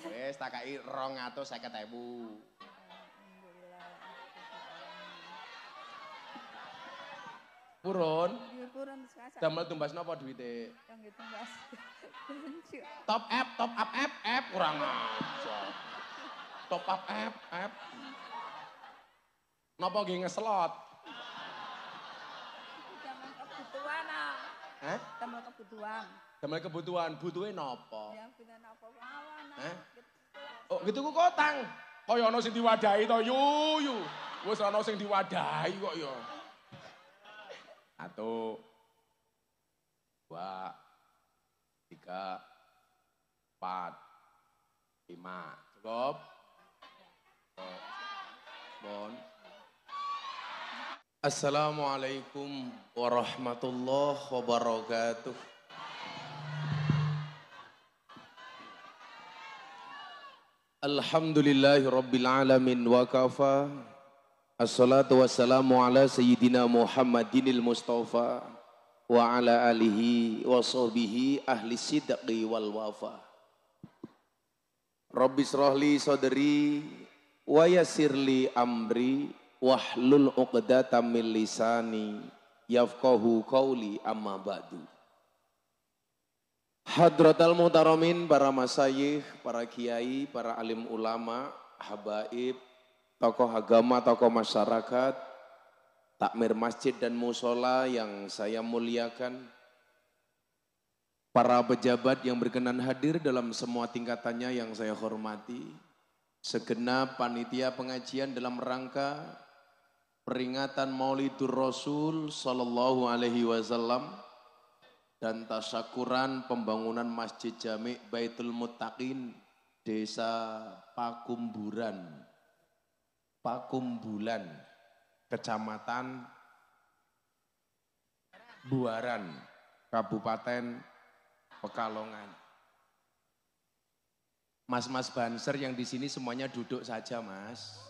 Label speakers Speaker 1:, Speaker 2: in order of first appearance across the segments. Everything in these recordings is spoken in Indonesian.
Speaker 1: Wes tak kai 250.000. Purun.
Speaker 2: Nggih purun sekasa.
Speaker 1: Damel tumbas napa duwite?
Speaker 2: Kangge tumbas.
Speaker 1: Top up app kurang aja. Top up app. Napa nggih ngeslot?
Speaker 2: Damel kebutuhan ah.
Speaker 1: Hah?
Speaker 2: Damel kebutuhan.
Speaker 1: Damel kebutuhan, butuhe napa?
Speaker 2: Ya butuhan apa mawon.
Speaker 1: Hah? Oh, gitu ku kotang. Kaya ana sing diwadahi to, yu. Wis ana sing diwadahi kok ya. 1 2 3 4 5 cukup? Bon. Assalamualaikum warahmatullahi wabarakatuh. Alhamdulillahi rabbil alamin wa kafa. Assalatu wassalamu ala sayyidina Muhammadinil Mustafa wa ala alihi wa sahbihi ahli sidqi wal wafa. Rabbi srahli sadri wa yassirli amri wahlul 'uqdatam min lisani yafqahu qawli amma ba'du. Hadratal muhtaramin, para masyayikh, para kiai, para alim ulama, habaib, tokoh agama, tokoh masyarakat, takmir masjid dan musola yang saya muliakan, para pejabat yang berkenan hadir dalam semua tingkatannya yang saya hormati, segenap panitia pengajian dalam rangka peringatan Maulidur Rasul Sallallahu Alaihi Wasallam dan tasyakuran pembangunan Masjid Jami' Baitul Muttaqin Desa Pakumburan, Pakumbulan, Kecamatan Buaran, Kabupaten Pekalongan. Mas-mas banser yang di sini semuanya duduk saja, Mas.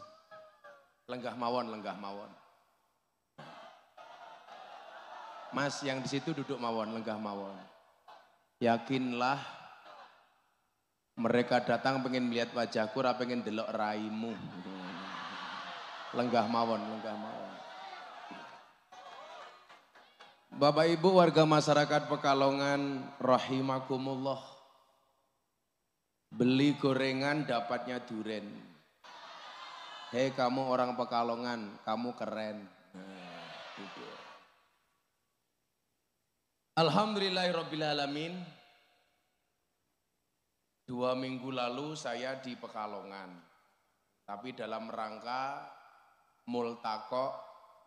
Speaker 1: Lenggah mawon, lenggah mawon. Mas yang di situ duduk mawon, lenggah mawon. Yakinlah mereka datang pengen melihat wajahku, ora pengen delok raimu. Lenggah mawon, lenggah mawon. Bapak Ibu warga masyarakat Pekalongan rahimakumullah. Beli gorengan dapatnya duren. Hei kamu orang Pekalongan, kamu keren. Gitu. Alhamdulillahirrabbilalamin. 2 minggu lalu saya di Pekalongan. Tapi dalam rangka multaqo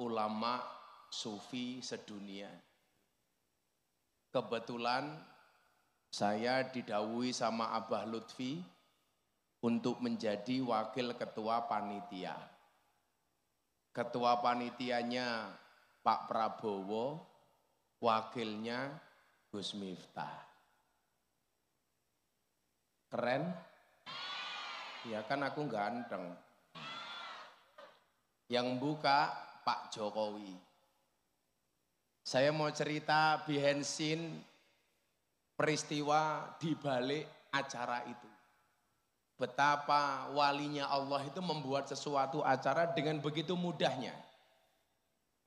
Speaker 1: ulama sufi sedunia. Kebetulan saya didhawuhi sama Abah Lutfi untuk menjadi wakil ketua panitia. Ketua panitianya Pak Prabowo, wakilnya Gus Miftah. Keren? Ya kan aku ganteng. Yang buka Pak Jokowi. Saya mau cerita behind scene peristiwa di balik acara itu. Betapa walinya Allah itu membuat sesuatu acara dengan begitu mudahnya.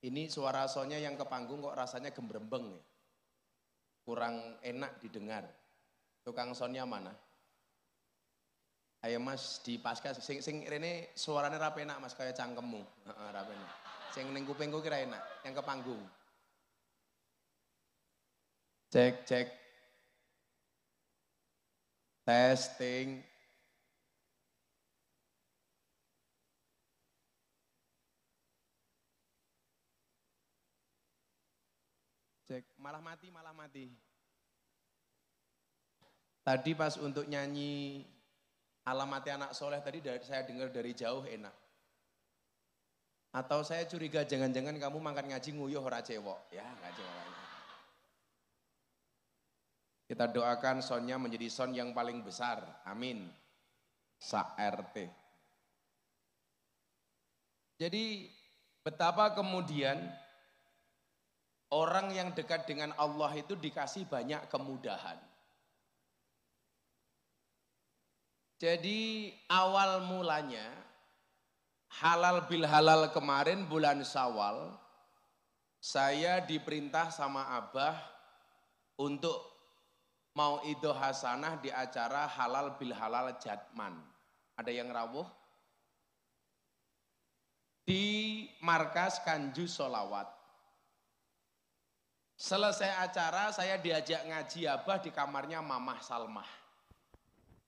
Speaker 1: Ini suara sonya yang ke panggung kok rasanya gembrembeng ya. Kurang enak didengar. Tukang sonnya mana? Ayo Mas di pasca sing rene suaranya ra penak Mas kaya cangkemmu. Heeh, ra penak. Sing ning kupingku kira enak, yang ke panggung. Cek. Testing. Cek, malah mati. Tadi pas untuk nyanyi alamatnya anak soleh tadi saya dengar dari jauh enak. Atau saya curiga jangan-jangan kamu makan ngaji nguyuh ora cewek. Ya, enggak cewek. Kita doakan sonnya menjadi son yang paling besar. Amin. Sa-RT. Jadi betapa kemudian orang yang dekat dengan Allah itu dikasih banyak kemudahan. Jadi awal mulanya halal bil halal kemarin bulan Syawal, saya diperintah sama Abah untuk mau ido hasanah di acara halal bil halal Jatman. Ada yang rawuh? Di markas Kanju Solawat. Selesai acara saya diajak ngaji Abah di kamarnya Mamah Salmah.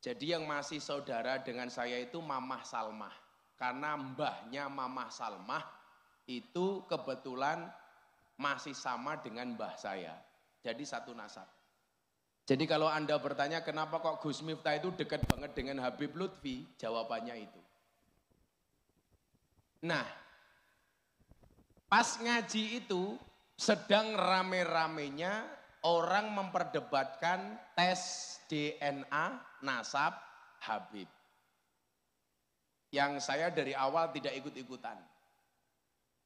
Speaker 1: Jadi yang masih saudara dengan saya itu Mamah Salmah. Karena mbahnya Mamah Salmah itu kebetulan masih sama dengan mbah saya. Jadi satu nasab. Jadi kalau Anda bertanya kenapa kok Gus Miftah itu dekat banget dengan Habib Lutfi, jawabannya itu. Nah, pas ngaji itu sedang rame-ramenya orang memperdebatkan tes DNA nasab Habib. Yang saya dari awal tidak ikut-ikutan.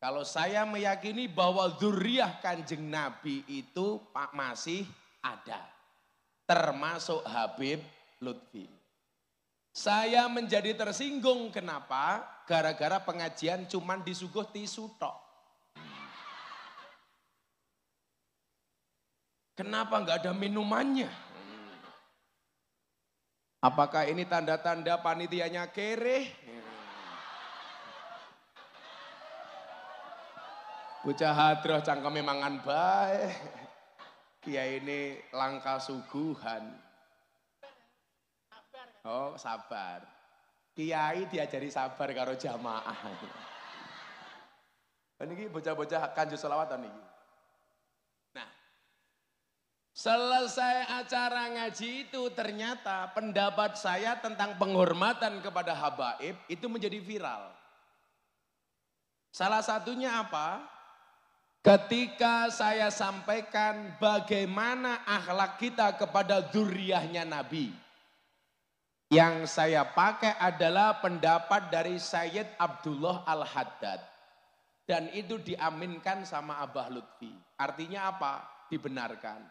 Speaker 1: Kalau saya meyakini bahwa dzurriyyah Kanjeng Nabi itu masih ada. Termasuk Habib Lutfi. Saya menjadi tersinggung kenapa? Gara-gara pengajian cuman disuguh tisu tok. Kenapa nggak ada minumannya? Apakah ini tanda-tanda panitianya kere? Bocah hadroh cangkeme mangan bae. Kiai ini langka suguhan. Oh, sabar. Kiai diajari sabar karo jamaah. Niki bocah-bocah Kanju Solawat niki. Nah, selesai acara ngaji itu ternyata pendapat saya tentang penghormatan kepada habaib itu menjadi viral. Salah satunya apa? Ketika saya sampaikan bagaimana akhlak kita kepada dzurriyyahnya Nabi. Yang saya pakai adalah pendapat dari Sayyid Abdullah Al-Haddad. Dan itu diaminkan sama Abah Lutfi. Artinya apa? Dibenarkan.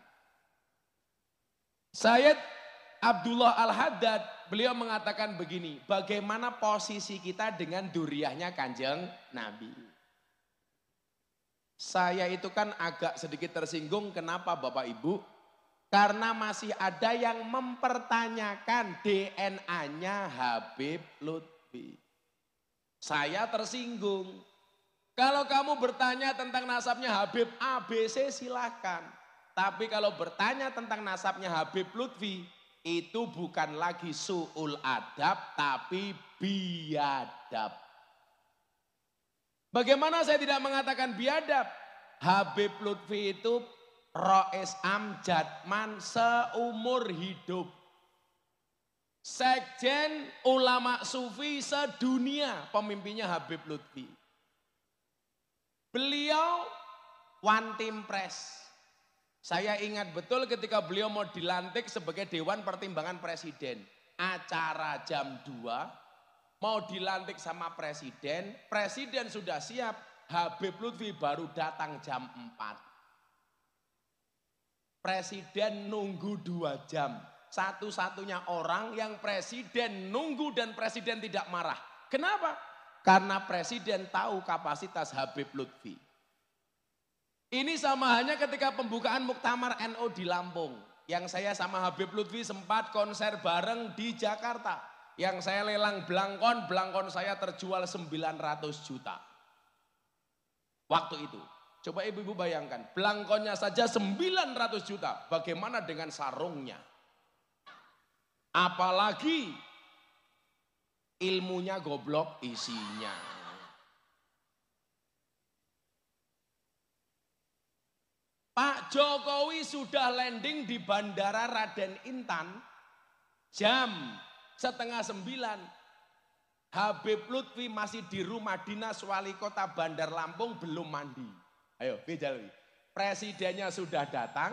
Speaker 1: Sayyid Abdullah Al-Haddad, beliau mengatakan begini, bagaimana posisi kita dengan dzurriyyahnya Kanjeng Nabi. Saya itu kan agak sedikit tersinggung, kenapa Bapak Ibu? Karena masih ada yang mempertanyakan DNA-nya Habib Lutfi. Saya tersinggung. Kalau kamu bertanya tentang nasabnya Habib ABC silahkan. Tapi kalau bertanya tentang nasabnya Habib Lutfi, itu bukan lagi su'ul adab tapi biadab. Bagaimana saya tidak mengatakan biadab? Habib Lutfi itu Rois Am Jatman seumur hidup. Sekjen ulama sufi sedunia pemimpinnya Habib Lutfi. Beliau one team press. Saya ingat betul ketika beliau mau dilantik sebagai Dewan Pertimbangan Presiden. Acara jam 2. Mau dilantik sama presiden, presiden sudah siap, Habib Lutfi baru datang jam 4. Presiden nunggu 2 jam, satu-satunya orang yang presiden nunggu dan presiden tidak marah. Kenapa? Karena presiden tahu kapasitas Habib Lutfi. Ini sama hanya ketika pembukaan Muktamar NU di Lampung. Yang saya sama Habib Lutfi sempat konser bareng di Jakarta. Yang saya lelang belangkon saya terjual 900 juta. Waktu itu. Coba ibu-ibu bayangkan, belangkonnya saja 900 juta. Bagaimana dengan sarungnya? Apalagi ilmunya goblok isinya. Pak Jokowi sudah landing di Bandara Raden Intan jam 8:30. Habib Lutfi masih di rumah dinas wali kota Bandar Lampung belum mandi. Ayo bejal. Presidennya sudah datang,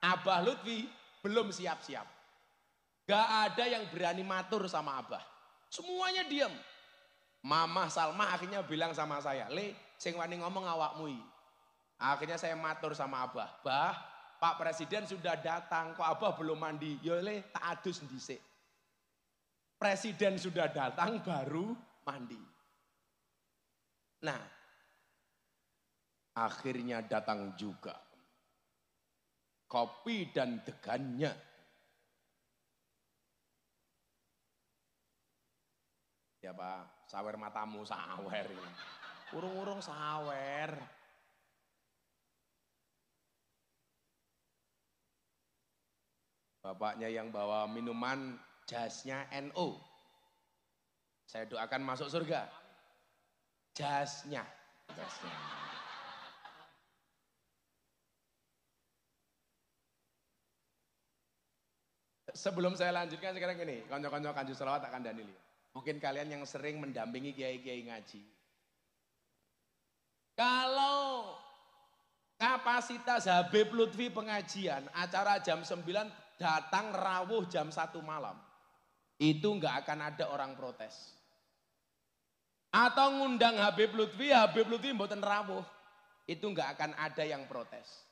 Speaker 1: Abah Lutfi belum siap-siap. Gak ada yang berani matur sama Abah. Semuanya diam. Mamah Salmah akhirnya bilang sama saya, "Le, sing wani ngomong awakmu iki." Akhirnya saya matur sama Abah, "Bah, Pak Presiden sudah datang, kok Abah belum mandi?" "Yo Le, tak adus dhisik." Presiden sudah datang baru mandi. Nah, akhirnya datang juga kopi dan degannya. Ya Pak, sawer matamu sawer ini. Urung-urung sawer. Bapaknya yang bawa minuman jasnya NO. Saya doakan masuk surga. Jasnya. Sebelum saya lanjutkan sekarang gini, konco-konco kanjeng selawat akan Danili. Mungkin kalian yang sering mendampingi kiai-kiai ngaji. Kalau kapasitas Habib Lutfi pengajian, acara jam 9 datang rawuh jam 1 malam. Itu enggak akan ada orang protes. Atau ngundang Habib Lutfi mboten rawuh. Itu enggak akan ada yang protes.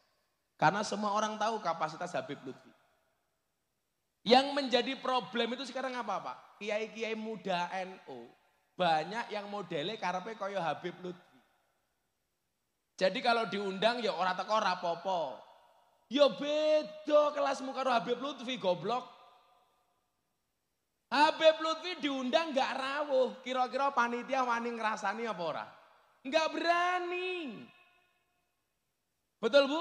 Speaker 1: Karena semua orang tahu kapasitas Habib Lutfi. Yang menjadi problem itu sekarang apa Pak? Kiai-kiai muda NU. Banyak yang modelnya karepe kaya Habib Lutfi. Jadi kalau diundang ya ora teko ora apa-apa. Ya beda kelasmu karo Habib Lutfi goblok. Habib Lutfi diundang gak rawuh. Kira-kira panitia wani ngrasani apa ora? Enggak berani. Betul Bu?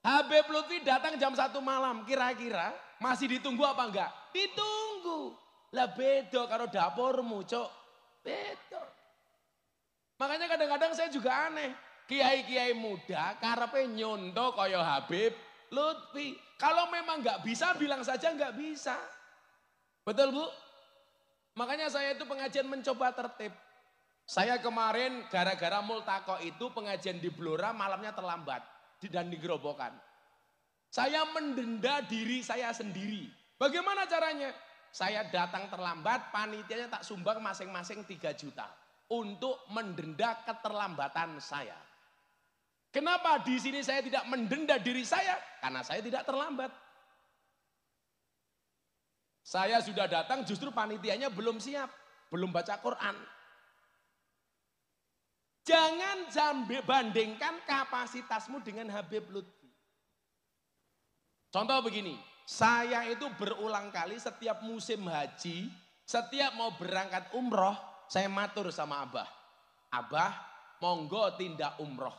Speaker 1: Habib Lutfi datang jam 1 malam. Kira-kira masih ditunggu apa enggak? Ditunggu. Lah beda karo dapurmu cok. Beda. Makanya kadang-kadang saya juga aneh. Kiai-kiai muda karepe nyonto kaya Habib Lutfi. Kalau memang enggak bisa bilang saja enggak bisa. Betul Bu? Makanya saya itu pengajian mencoba tertib. Saya kemarin gara-gara multaqo itu pengajian di Blora malamnya terlambat dan digerobokan. Saya mendenda diri saya sendiri. Bagaimana caranya? Saya datang terlambat, panitianya tak sumbang masing-masing 3 juta. Untuk mendenda keterlambatan saya. Kenapa di sini saya tidak mendenda diri saya? Karena saya tidak terlambat. Saya sudah datang justru panitianya belum siap. Belum baca Quran. Jangan bandingkan kapasitasmu dengan Habib Lutfi. Contoh begini, saya itu berulang kali setiap musim haji, setiap mau berangkat umroh, saya matur sama Abah. Abah, monggo tindak umroh.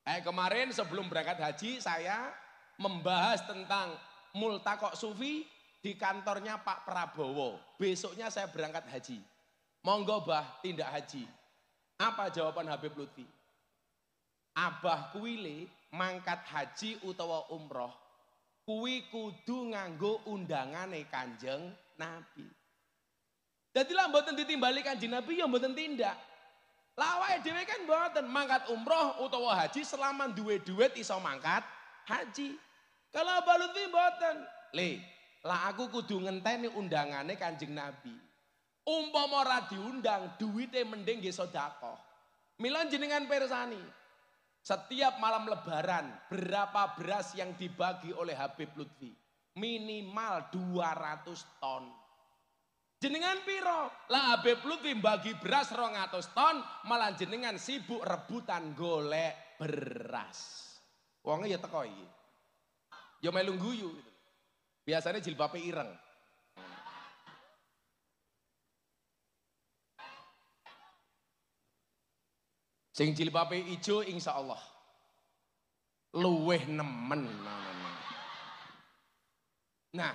Speaker 1: Kemarin sebelum berangkat haji, saya membahas tentang multaqo sufi di kantornya Pak Prabowo. Besoknya saya berangkat haji. Monggo Bah, tindak haji. Apa jawaban Habib Lutfi? Abah kuwile mangkat haji utawa umroh. Kuwi kudu nganggo undangane Kanjeng Nabi. Jadi lah mboten ditimbali Kanjeng Nabi ya mboten tindak. Lah awake dhewe kan mboten mangkat umroh utawa haji selama duwe duit iso mangkat haji. Kalau Abah Lutfi mboten. Lah aku kudu ngenteni undangane Kanjeng Nabi. Umpama ora diundang duwite mending nggih sedekah. Mila jenengan pirsani. Setiap malam lebaran, berapa beras yang dibagi oleh Habib Lutfi? Minimal 200 ton. Jenengan piro? Lah Habib Lutfi bagi beras 200 ton, malah jenengan sibuk rebutan golek beras. Wonge ya teko iki. Ya melu guyu gitu. Biasanya jilbabe ireng. Sing jilbabe ijo insya Allah luweh nemen. Nah,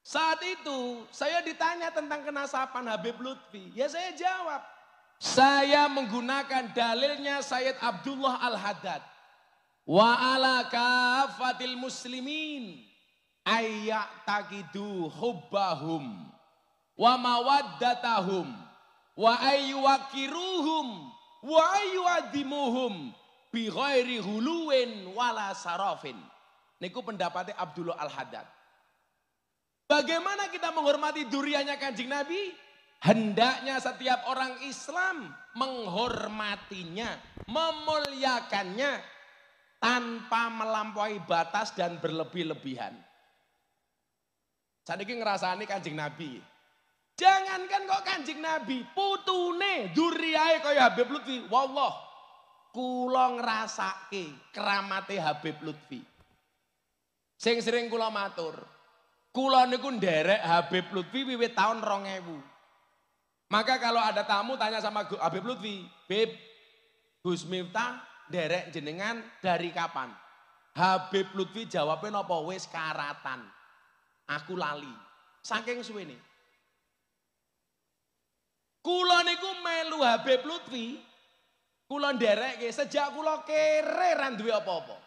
Speaker 1: saat itu saya ditanya tentang kenasapan Habib Lutfi. Ya saya jawab. Saya menggunakan dalilnya Sayyid Abdullah Al-Haddad. Wa ala kafatil muslimin ayyak takidu hubbahum wa mawaddatahum wa ayyuwakiruhum wa ayyuadimuhum bi ghairi huluwin wala sarafin. Niku pendapatnya Abdullah Al-Haddad. Bagaimana kita menghormati duriannya Kanjeng Nabi? Hendaknya setiap orang Islam menghormatinya, memuliakannya tanpa melampaui batas dan berlebih-lebihan. Saniki ngrasani Kanjeng Nabi. Jangankan kok Kanjeng Nabi, putune duriyae kaya Habib Lutfi. Wallah, kula ngrasake keramate Habib Lutfi. Sing sering kula matur, kula niku nderek Habib Lutfi wiwit tahun 2000. Maka kalau ada tamu tanya sama Habib Lutfi, Bib, Gus Miftah nderek jenengan dari kapan? Habib Lutfi jawabnya napa wis karatan. Aku lali. Saking suwene. Kula niku melu Habib Lutfi, kula nderekke sejak kula kere ra duwe apa-apa.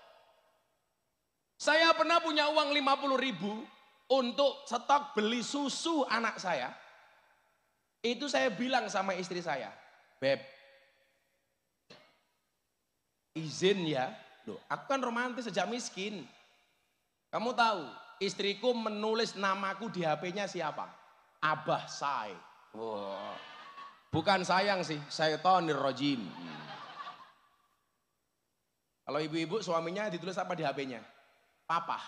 Speaker 1: Saya pernah punya uang 50.000 untuk stok beli susu anak saya. Itu saya bilang sama istri saya, Beb, izin ya. Loh, aku kan romantis sejak miskin. Kamu tahu, istriku menulis namaku di HP-nya siapa? Abah Say. Wow. Bukan sayang sih, syaitonir rajim. Kalau ibu-ibu suaminya ditulis apa di HP-nya? Papa.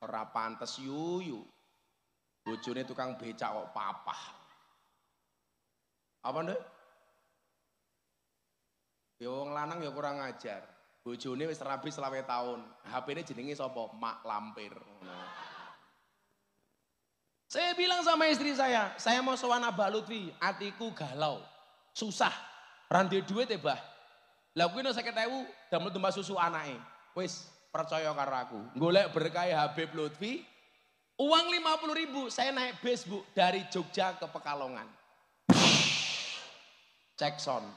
Speaker 1: Ora pantes yuyu. Bojone tukang becak kok papa. Apa ndek? Ya wong lanang ya kurang ajar. Bojone wis rabi 20 tahun. HP-ne jenenge sapa? Mak Lampir. Saya bilang sama istri saya mau sowan Abah Lutfi, atiku galau, susah, rantai duit ya bah. Lah kuwi nek 50.000 damel tumbas susu anake. Wis percaya karo aku. Golek berkah Habib Lutfi, uang 50.000 saya naik bis Bu dari Jogja ke Pekalongan. Cek sound.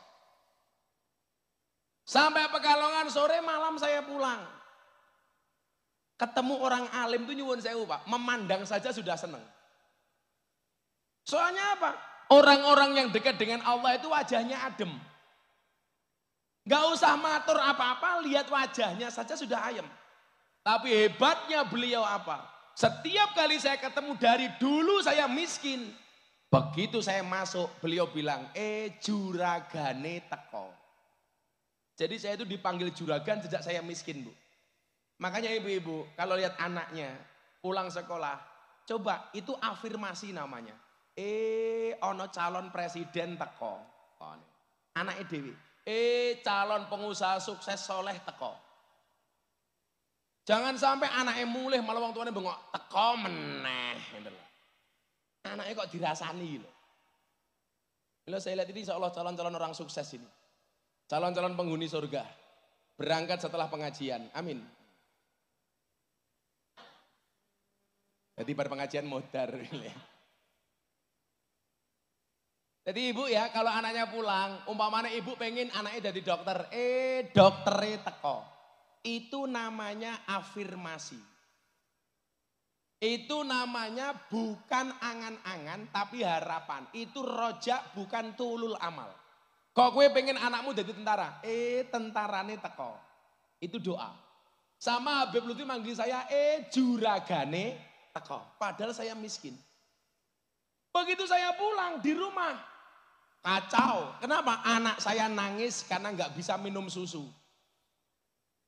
Speaker 1: Sampai Pekalongan sore malam saya pulang. Ketemu orang alim tuh nyuwun sewu Pak, memandang saja sudah seneng. Soalnya apa? Orang-orang yang dekat dengan Allah itu wajahnya adem. Gak usah matur apa-apa, lihat wajahnya saja sudah ayem. Tapi hebatnya beliau apa? Setiap kali saya ketemu dari dulu saya miskin. Begitu saya masuk, beliau bilang, juragane teko. Jadi saya itu dipanggil juragan sejak saya miskin Bu. Makanya ibu-ibu kalau lihat anaknya pulang sekolah, coba itu afirmasi namanya. Ono calon presiden teko. Anaknya Dewi. Calon pengusaha sukses soleh teko. Jangan sampai anaknya mulih malah wong tuane bengok teko meneh. Anaknya kok dirasani loh. Kalau saya lihat ini insya Allah calon-calon orang sukses ini. Calon-calon penghuni surga. Berangkat setelah pengajian. Amin. Jadi pada pengajian modar. Jadi ibu ya kalau anaknya pulang. Umpamanya ibu pengen anaknya jadi dokter. Dokternya teko. Itu namanya afirmasi. Itu namanya bukan angan-angan tapi harapan. Itu rojak bukan tulul amal. Kok gue pengen anakmu jadi tentara? Tentarane teko. Itu doa. Sama Habib Lutfi manggil saya juragane teko. Padahal saya miskin. Begitu saya pulang di rumah. Kacau. Kenapa? Anak saya nangis karena nggak bisa minum susu.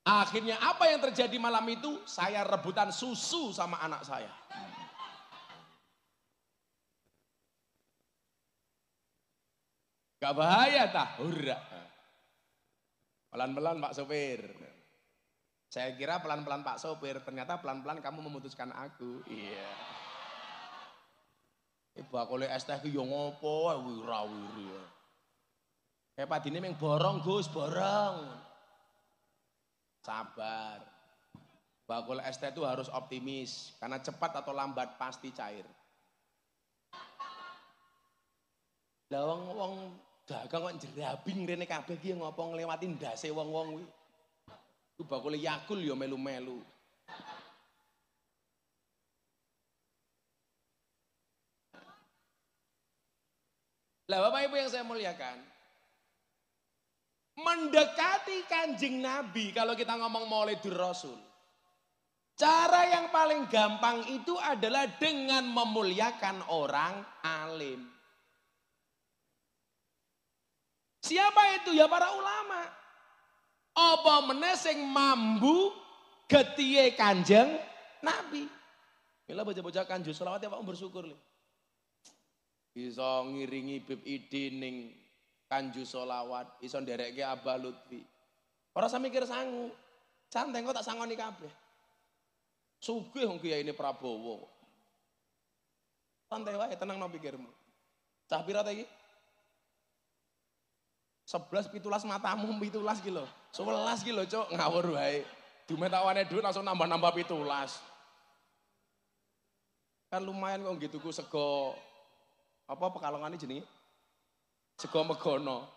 Speaker 1: Akhirnya apa yang terjadi malam itu? Saya rebutan susu sama anak saya. Gak bahaya tah? Hurra. Pelan-pelan Pak Sopir. Saya kira pelan-pelan Pak Sopir, ternyata pelan-pelan kamu memutuskan aku. Iya. Bakule es teh ki yo ngopo wira-wiri. Kayak padine meng borong Gus, borong. Sabar. Bakul es teh itu harus optimis. Karena cepat atau lambat pasti cair. Lah wong dagang kok jerabing rene kabeh ki ngopo nglewati ndase wong-wong kuwi. Ku bakul Yakul ya melu-melu. Lah Bapak Ibu yang saya muliakan, mendekati Kanjeng Nabi kalau kita ngomong Maulidur Rasul. Cara yang paling gampang itu adalah dengan memuliakan orang alim. Siapa itu? Ya para ulama. Apa meneh sing mambu getihe Kanjeng Nabi. Mila bocah-bocah kanjeng selawat ya Pak bersyukur li. Iso ngiringi Bib Idin ning kanjeng selawat, iso nderekke Abah Lutfi. Ora usah mikir sangu. Santai kok tak sangoni kabeh. Sugih wong kiai ini Prabowo. Santai wae tenang no pikirmu. Cah pira ta iki? 11 17 matamu 17 ki lho. 11 ki lho, Cuk, ngawur wae. Dumetawane dhuwit langsung nambah-nambah 17. Kan lumayan kok gitu ku sego apa Pekalongan ini jenenge? Sego Megono.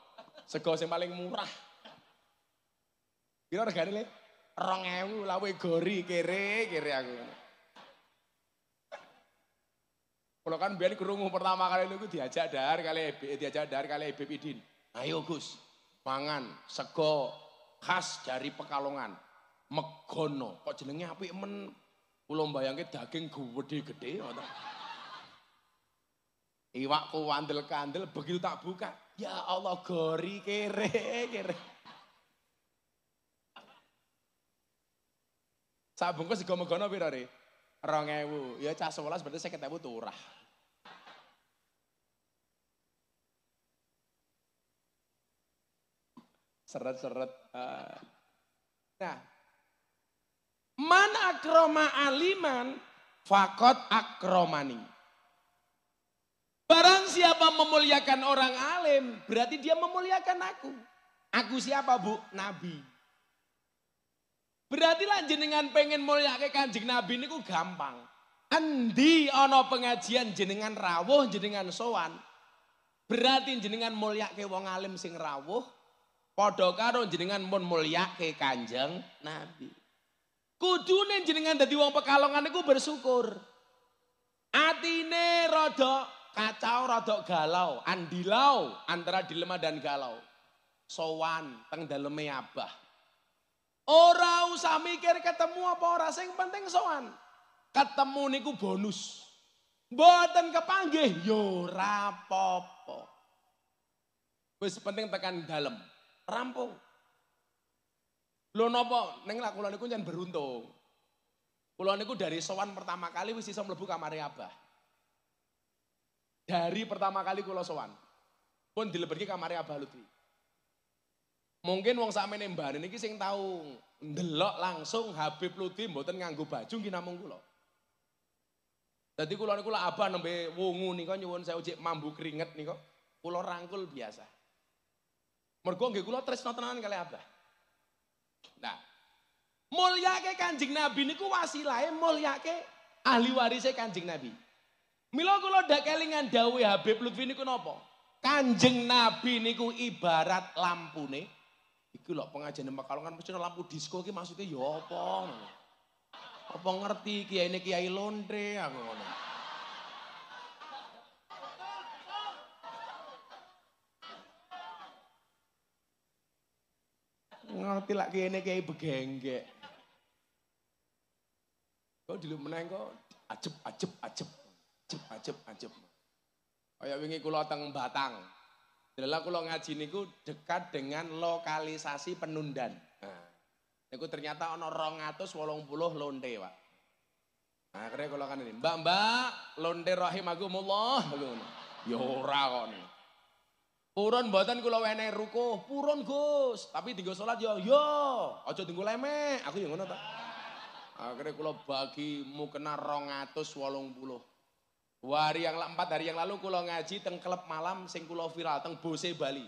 Speaker 1: Sego sing paling murah. Kira regane le 2.000 lawe gori kere aku. Kalau kan biar kerungu pertama kali itu diajak dar kali Bib Idin. Ayo Gus, mangan sego khas dari Pekalongan. Megono, kok jenenge apik men. Kula mbayangke daging gede-gede ngoten. Iwakku wandel-kandel begitu tak buka, ya Allah gori kere. Sak bungkus sego Megono pira re? 2.000. Ya cah 11 berarti 50.000 turah. Seret-seret. Nah, man akroma aliman fakot akromani. Barang siapa memuliakan orang alim, berarti dia memuliakan aku. Aku siapa Bu? Nabi. Berarti lah jenengan pengen mulyake Kanjeng Nabi niku gampang. Endi ana pengajian jenengan rawuh, jenengan sowan. Berarti jenengan mulyake wong alim sing rawuh, padha karo jenengan mun mulyake Kanjeng Nabi. Kudune jenengan dadi wong Pekalongan niku bersyukur. Atine rada kacau, rada galau, andilau antara dilema dan galau. Sowan teng daleme Abah. Ora usah mikir ketemu apa ora, sing penting sowan. Ketemu niku bonus. Mboten kepanggih yo ora apa-apa. Wis penting tekan dalem. Rampung. Lho napa ning lak kula niku nyen beruntung. Kula niku dari sowan pertama kali wis iso mlebu kamare Abah. Dari pertama kali kula sowan. Pun dilebetke kamare Abah Lutfi. Mungkin wong sakmene mbane niki sing tau ndelok langsung Habib Lutfi mboten nganggo baju nggih namung kula. Dadi kula niku lak Abah nembe wungu nika nyuwun sewu cek mambu keringet nika kula rangkul biasa. Mergo nggih kula tresna tenanan kali Abah. Nah, mulyake Kanjeng Nabi niku wasilahe mulyake ahli warise Kanjeng Nabi. Mila kula dak kelingan dawuhe Habib Lutfi niku napa? Kanjeng Nabi niku ibarat lampune. Iki lho pengajian Pekalongan mesti lampu disco iki maksudnya ya apa? Apa ngerti kiyaine Kiai Lontre aku ngono. Ngerti lak kiyaine Kiai begenggek. Kok diluk meneh kok ajeb. Kaya wingi kula teng Batang. Dalah kula ngaji niku dekat dengan lokalisasi Penundan. Nah, niku ternyata ana 280 lonte, Pak. Nah, akhirnya kula kan ini, Mbak, lonte rahimakumullah. Ya ora kok. Purun mboten kula wenehi rukuh, purun Gus, tapi dienggo salat ya aja dienggo lemek. Aku ya ngono ta. Akhirnya kula bagi mukena 280. 4 hari yang lalu kula ngaji teng klub malam sing kula viral teng Bose Bali.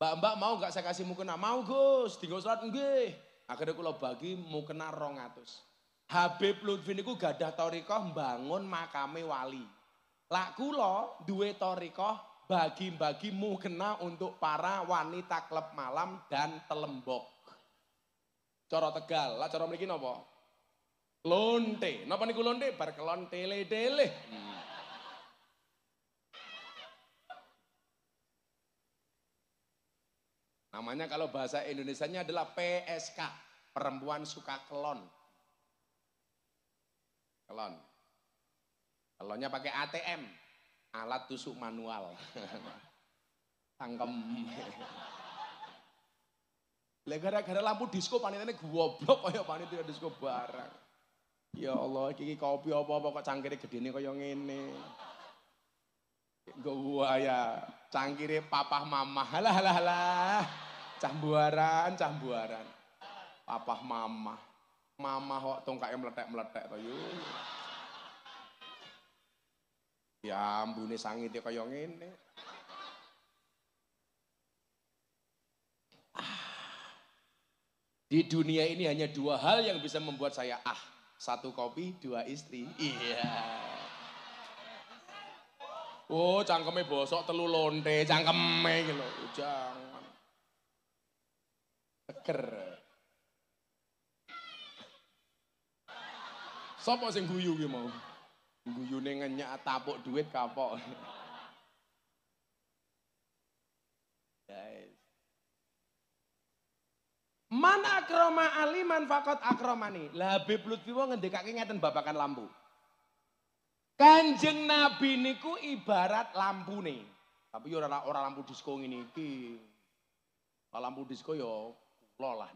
Speaker 1: Mbak mau gak saya kasih mukena? Mau Gus, dienggo salat nggih. Akhirnya kula bagi mukena 200. Habib Lutfi niku gadah thariqah mbangun makame wali. Lak kula duwe thariqah bagi-bagi mukena untuk para wanita klub malam dan telembok. Cara Tegal, lah cara mriki napa? Lonte. Napa niku lonte? Bar kelon tele-tele. Namanya kalau bahasa Indonesianya adalah PSK, perempuan suka kelon. Kelon. Kelonnya pakai ATM, alat tusuk manual. Tangkem. Lah gara-gara lampu disco panitiane goblok kaya panitia disco barang. Ya Allah, iki kopi apa-apa kok cangkire gedene kaya ngene. Gua ya cangkire papah mamah. Halah halah halah. Cambuaran. Papah mamah. Mamah kok tongkake meletek-meletek to yo. Ya ambune sangite kaya ngene. Di dunia ini hanya dua hal yang bisa membuat saya satu kopi, dua istri. Iya. Oh, cangkeme bosok telu lonte, cangkeme iki lho, jangan. Seger. Sopo sing guyu ki mau? Guyune ngenyak tapuk duit kapok. Guys. Man akroma aliman fakot akromani. Lah Habib Lutfi wong ngendikake ngeten babakan lampu. Kanjeng Nabi niku ibarat lampune. Tapi ora lampu disko ngene iki. Lampu disko ya kula lah.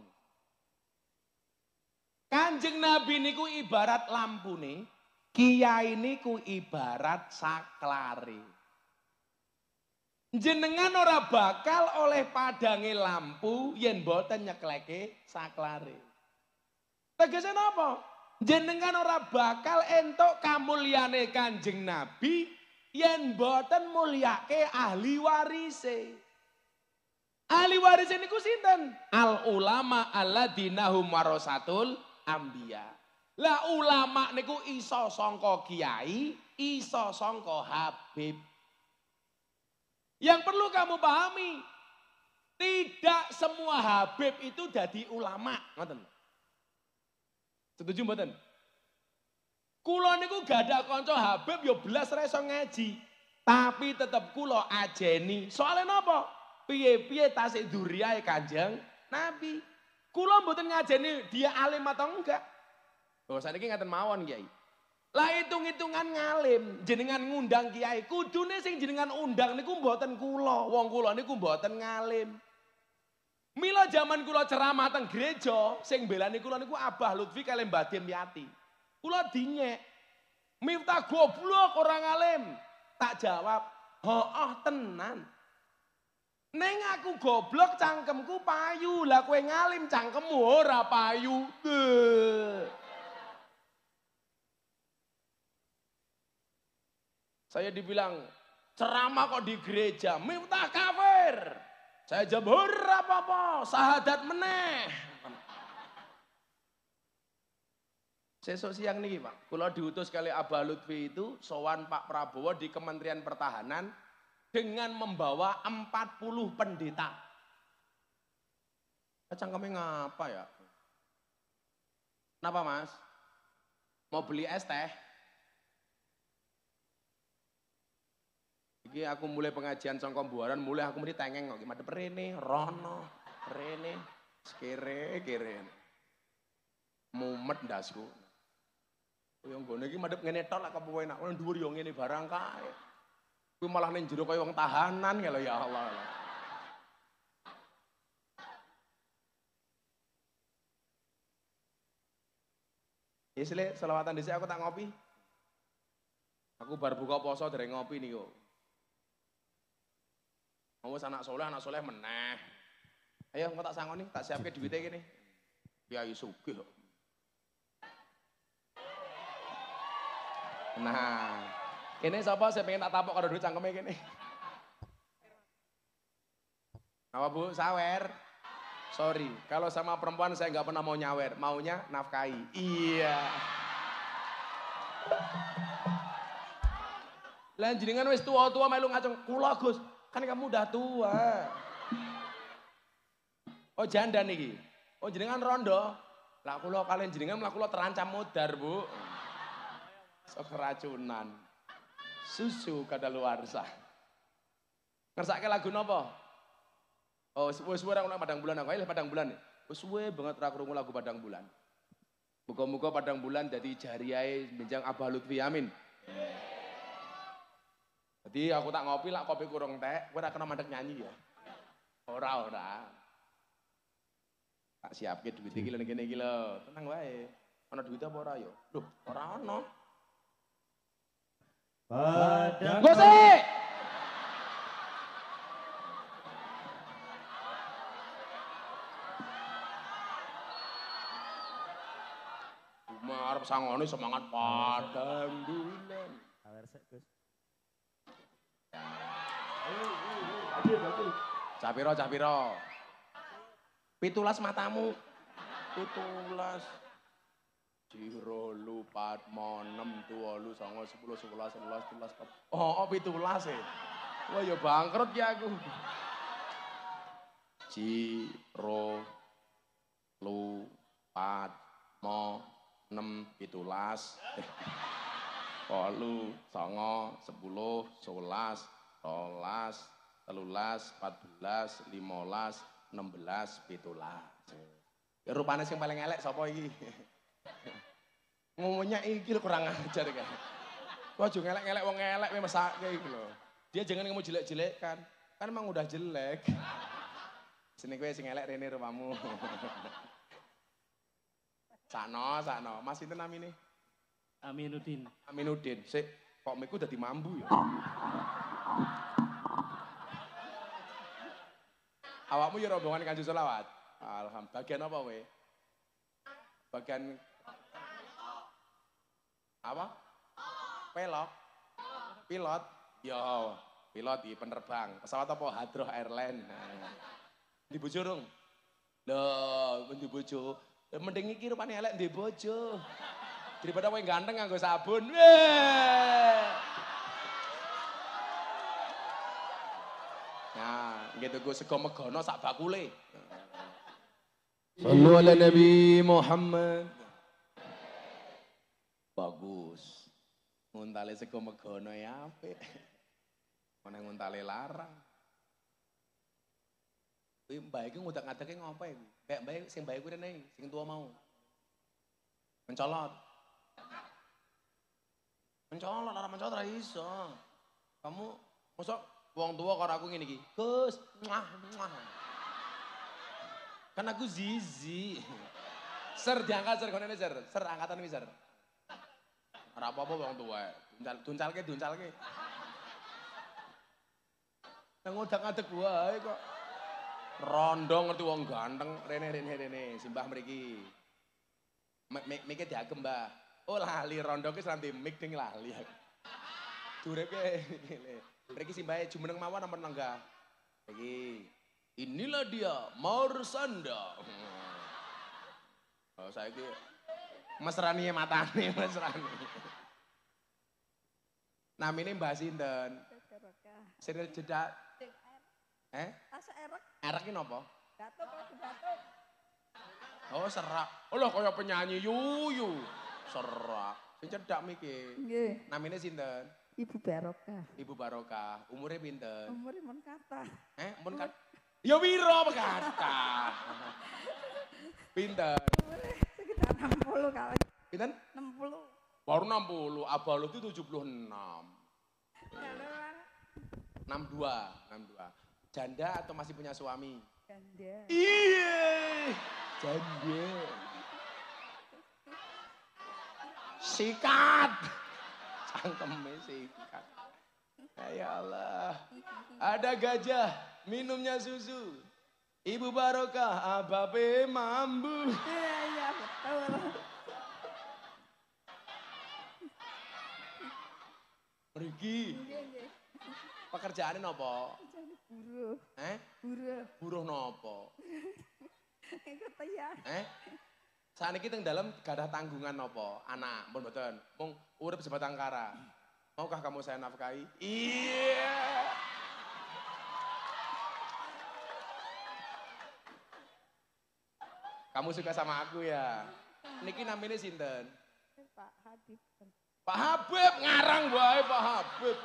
Speaker 1: Kanjeng Nabi niku ibarat lampune, kiai niku ibarat saklare. Jenengan ora bakal oleh padange lampu yen boten nyekleke saklare. Tegese napa? Jenengan ora bakal entuk kamulyane Kanjeng Nabi yen boten mulyake ahli warise. Ahli warise niku sinten? Al ulama alladzina hum warasatul anbiya. Lah ulama niku iso sangka kiai, iso sangka habib. Yang perlu kamu pahami, tidak semua habib itu jadi ulama. Ngoten. Setuju mboten? Kula niku gak ada kanca habib ya belas ra iso ngaji. Tapi tetep kula ajeni. Soale napa? Piye-piye tasik duriyahe Kanjeng Nabi. Kula mboten ngajeni dia alim atau enggak. Oh saniki ngaten mawon Kiai. Lah hitung-hitungan ngalim, jenengan ngundang kiai, kudune sing jenengan undang niku mboten kula, wong kula niku mboten ngalim. Mila zaman kula ceramah teng gereja, sing belani kula niku Abah Lutfi kali Mbah Dimyati. Kula dinyek, Miftah goblok orang ngalim. Tak jawab, "Heeh tenan." Neng aku goblok cangkemku payu, lah kowe ngalim cangkemmu ora payu. Saya dibilang ceramah kok di gereja, Miftah kafir. Saya jawab, apa-apa, sahadat meneh. Sesuk siang nih Pak, kalau diutus kali Abah Lutfi itu, sowan Pak Prabowo di Kementerian Pertahanan dengan membawa 40 pendeta. Cangkemnya ngapa ya? Kenapa Mas? Mau beli es teh? Iki aku mulai pengajian sangka Buaran, mulai aku mesti tengeng kok madhep rene, rono, rene, kere. Mumet ndasku. Yo nggone iki madhep ngene tok lak kepewe enak, nang dhuwur yo ngene barang kae. Kuwi malah ning jero kaya wong tahanan ya lho ya Allah. Isle selawatan dhisik aku tak ngopi. Aku bar buka poso dereng ngopi niku. Mau anak soleh meneh. Ayo engko tak sangoni, tak siapke duwite kene. Kiai sugih kok. Nah, kene sapa sing pengen tak tapok karo duit cangkeme kene? Apa Bu? Sawer. Sorry, kalau sama perempuan saya nggak pernah mau nyawer, maunya nafkahi. Iya. Lah jenengan wis tua-tua melu ngacung, kula Gus. Kan kamu udah tua. Oh janda niki. Oh jenengan rondo. Lah kula kalian jenengan lah kula terancam mudar, Bu. Sok keracunan. Susu kadaluarsa. Ngersake lagu napa? Oh wis suwe ora padang bulan aku. Ayo padang bulan. Wis suwe banget ora krungu lagu padang bulan. Muga-muga padang bulan dadi jariyahe benjang Abah Lutfi amin. Jadi aku tak ngopi lah kopi kurang teh, gue tak kena mandek nyanyi ya. Ora. Tak siapke duit iki lho ngene iki lho, tenang wae. Ana duit apa ora ya? Loh, ora ana.
Speaker 3: Padang.
Speaker 1: Gosek. Arep sangone semangat padang bulan.
Speaker 3: Sawer sik, Gus.
Speaker 1: Cah piro? 17 matamu. 17. Jiro lu patmo 6 tuwa lu 9 10 11 11 12. Oh, 17 e. Wah ya bangkrut ya aku. Jiro lu patmo 6 17 8 9 10 11 12 13 14 15 16 17. Ya rupane sing paling elek sapa iki? Ngomongnya iki lho kurang ajar kan. Kok aja ngelek-ngelek wong elek mesake iki lho. Dia jangan ngomong jelek-jelek kan. Kan emang udah jelek. Sini kowe sing elek rene rupamu. Sakno. Mas itu namine?
Speaker 3: Aminuddin.
Speaker 1: Aminuddin. Sik, kok miku dadi mambu ya? Awakmu ya rombongan Kanjeng Selawat? Alhamdulillah. Bagian apa we? Bagian apa? Pilot. Ya, pilot di penerbang. Pesawat apa? Hadroh Airline. Di bojo rung? Loh, di bojo. Mending iki rupane elek ndek bojo. Daripada kowe ganteng nganggo sabun. Nah, gitu gue sego megono sak bakule. Sallu ala Nabi Muhammad. Bagus. Nguntale sego megono ya apik. Mana nguntale larang. Kuwi mbah iki ngudak-ngadake ngopo iki? Kayak mbah sing mbah kuwi rene, sing tua mau. Mencolot. Mencolot, ora mencolot ora iso. Kamu mosok wong tua karo aku ngene iki. Gus, muah. Kan aku zizi. Ser diangkat ser konene ser. Ser angkatan iki ser. Ora apa-apa wong tua. Duncalke. Nang ngodak-ngadek wae kok. Rondo ngerti wong ganteng rene simbah mriki. Mike diagem, Mbah. Oh lali rondo ki selanti mik ding lali. Durepe ngene. Mriki simbahe jumeneng mawon ampun lenggah. Iki. Inilah dia Marsanda. Oh saiki mesrani matane mesrani. Namine Mbah sinten? Siril jedak.
Speaker 2: Asa erek.
Speaker 1: Erek ki napa?
Speaker 2: Batuk.
Speaker 1: Oh serak. Oh lho kaya penyanyi yuyu. Serak. Sing cedak miki.
Speaker 2: Nggih.
Speaker 1: Namine sinten?
Speaker 2: Ibu Barokah.
Speaker 1: Ibu Barokah. Umure pinten?
Speaker 2: Umure mun kathah.
Speaker 1: Mun kan. Ya piro kathah? Pinten?
Speaker 2: Umure sekitar 60 kali.
Speaker 1: Pinten?
Speaker 2: 60.
Speaker 1: Baru 60. Abalut itu 76. 62. Janda atau masih punya suami?
Speaker 2: Janda.
Speaker 1: Iya. Janda. Sikat. Cangkeme sikat. Ya Allah. Ada gajah minumnya susu. Ibu Barokah ababe mambu.
Speaker 2: Iya betul.
Speaker 1: Pergi.
Speaker 2: Nggih.
Speaker 1: Pekerjaannya nopo?
Speaker 2: Buruh. Buruh.
Speaker 1: Buruh nopo?
Speaker 2: Ikut ya.
Speaker 1: Saat ini teng dalam gak ada tanggungan nopo? Anak, pun betul. Mung urip sebatang kara. Maukah kamu saya nafkahi? Iya. Kamu suka sama aku ya? Niki namanya sinten?
Speaker 2: Pak Habib.
Speaker 1: Pak Habib ngarang bae Pak Habib.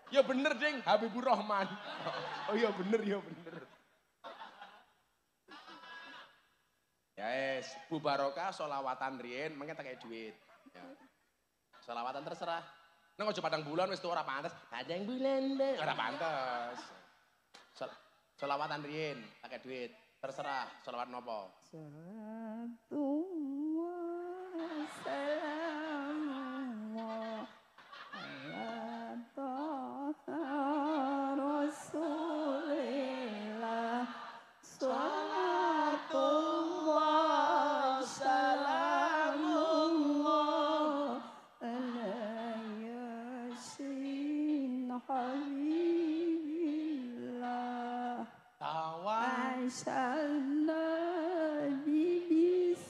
Speaker 1: Ya bener ding, Habibur Rahman. Oh iya bener. Ya es, Bu Barokah solawatan riyen, mangke tak kayak duit. Ya. Solawatan terserah. Nang aja padang bulan wis tuh ora pantes. Padang bulan deh, ora pantes. Solawatan riyen, tak kayak duit. Terserah, solawat nopo?
Speaker 2: Salatullah arsalna bismillah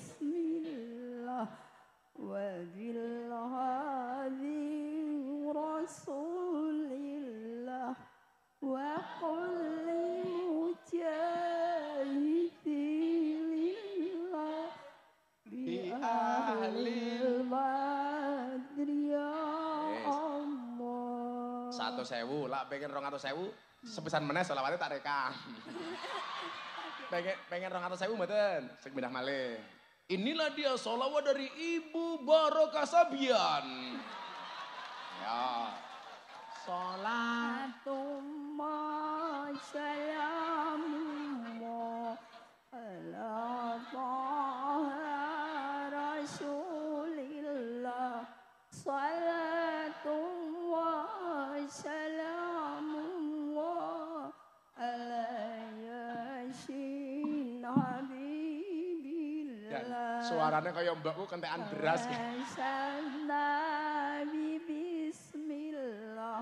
Speaker 2: wa bil hadi rasulillah wa qul mujahidillah bi ahlil badri ya Allah.
Speaker 1: 100.000, lak pengen 200.000, sepisan meneh selawate tak rekam. pengen 200.000 mboten, sing pindah malih. Inilah dia sholawat dari Ibu Barokah Sabian. Ya.
Speaker 2: Salatullah salamullah ala taha rasulillah. Salatullah salamullah ala yasin habibillah.
Speaker 1: Suaranya kayak mbakku kentekan beras.
Speaker 2: Nabi bismillah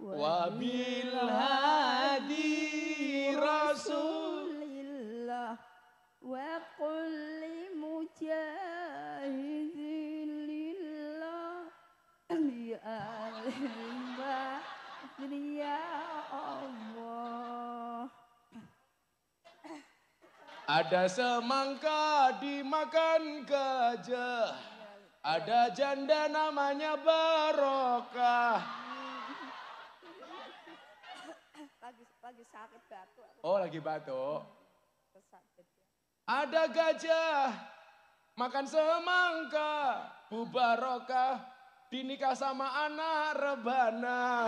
Speaker 1: Wabil hadi
Speaker 2: rasulillah wa kulli mujahidillah bi al-badri ya Allah.
Speaker 1: Ada semangka dimakan gajah, ada janda namanya Barokah.
Speaker 2: Lagi sakit batuk.
Speaker 1: Oh lagi batuk.
Speaker 2: Kesakit ya.
Speaker 1: Ada gajah makan semangka, Bu Barokah dinikah sama anak rebana.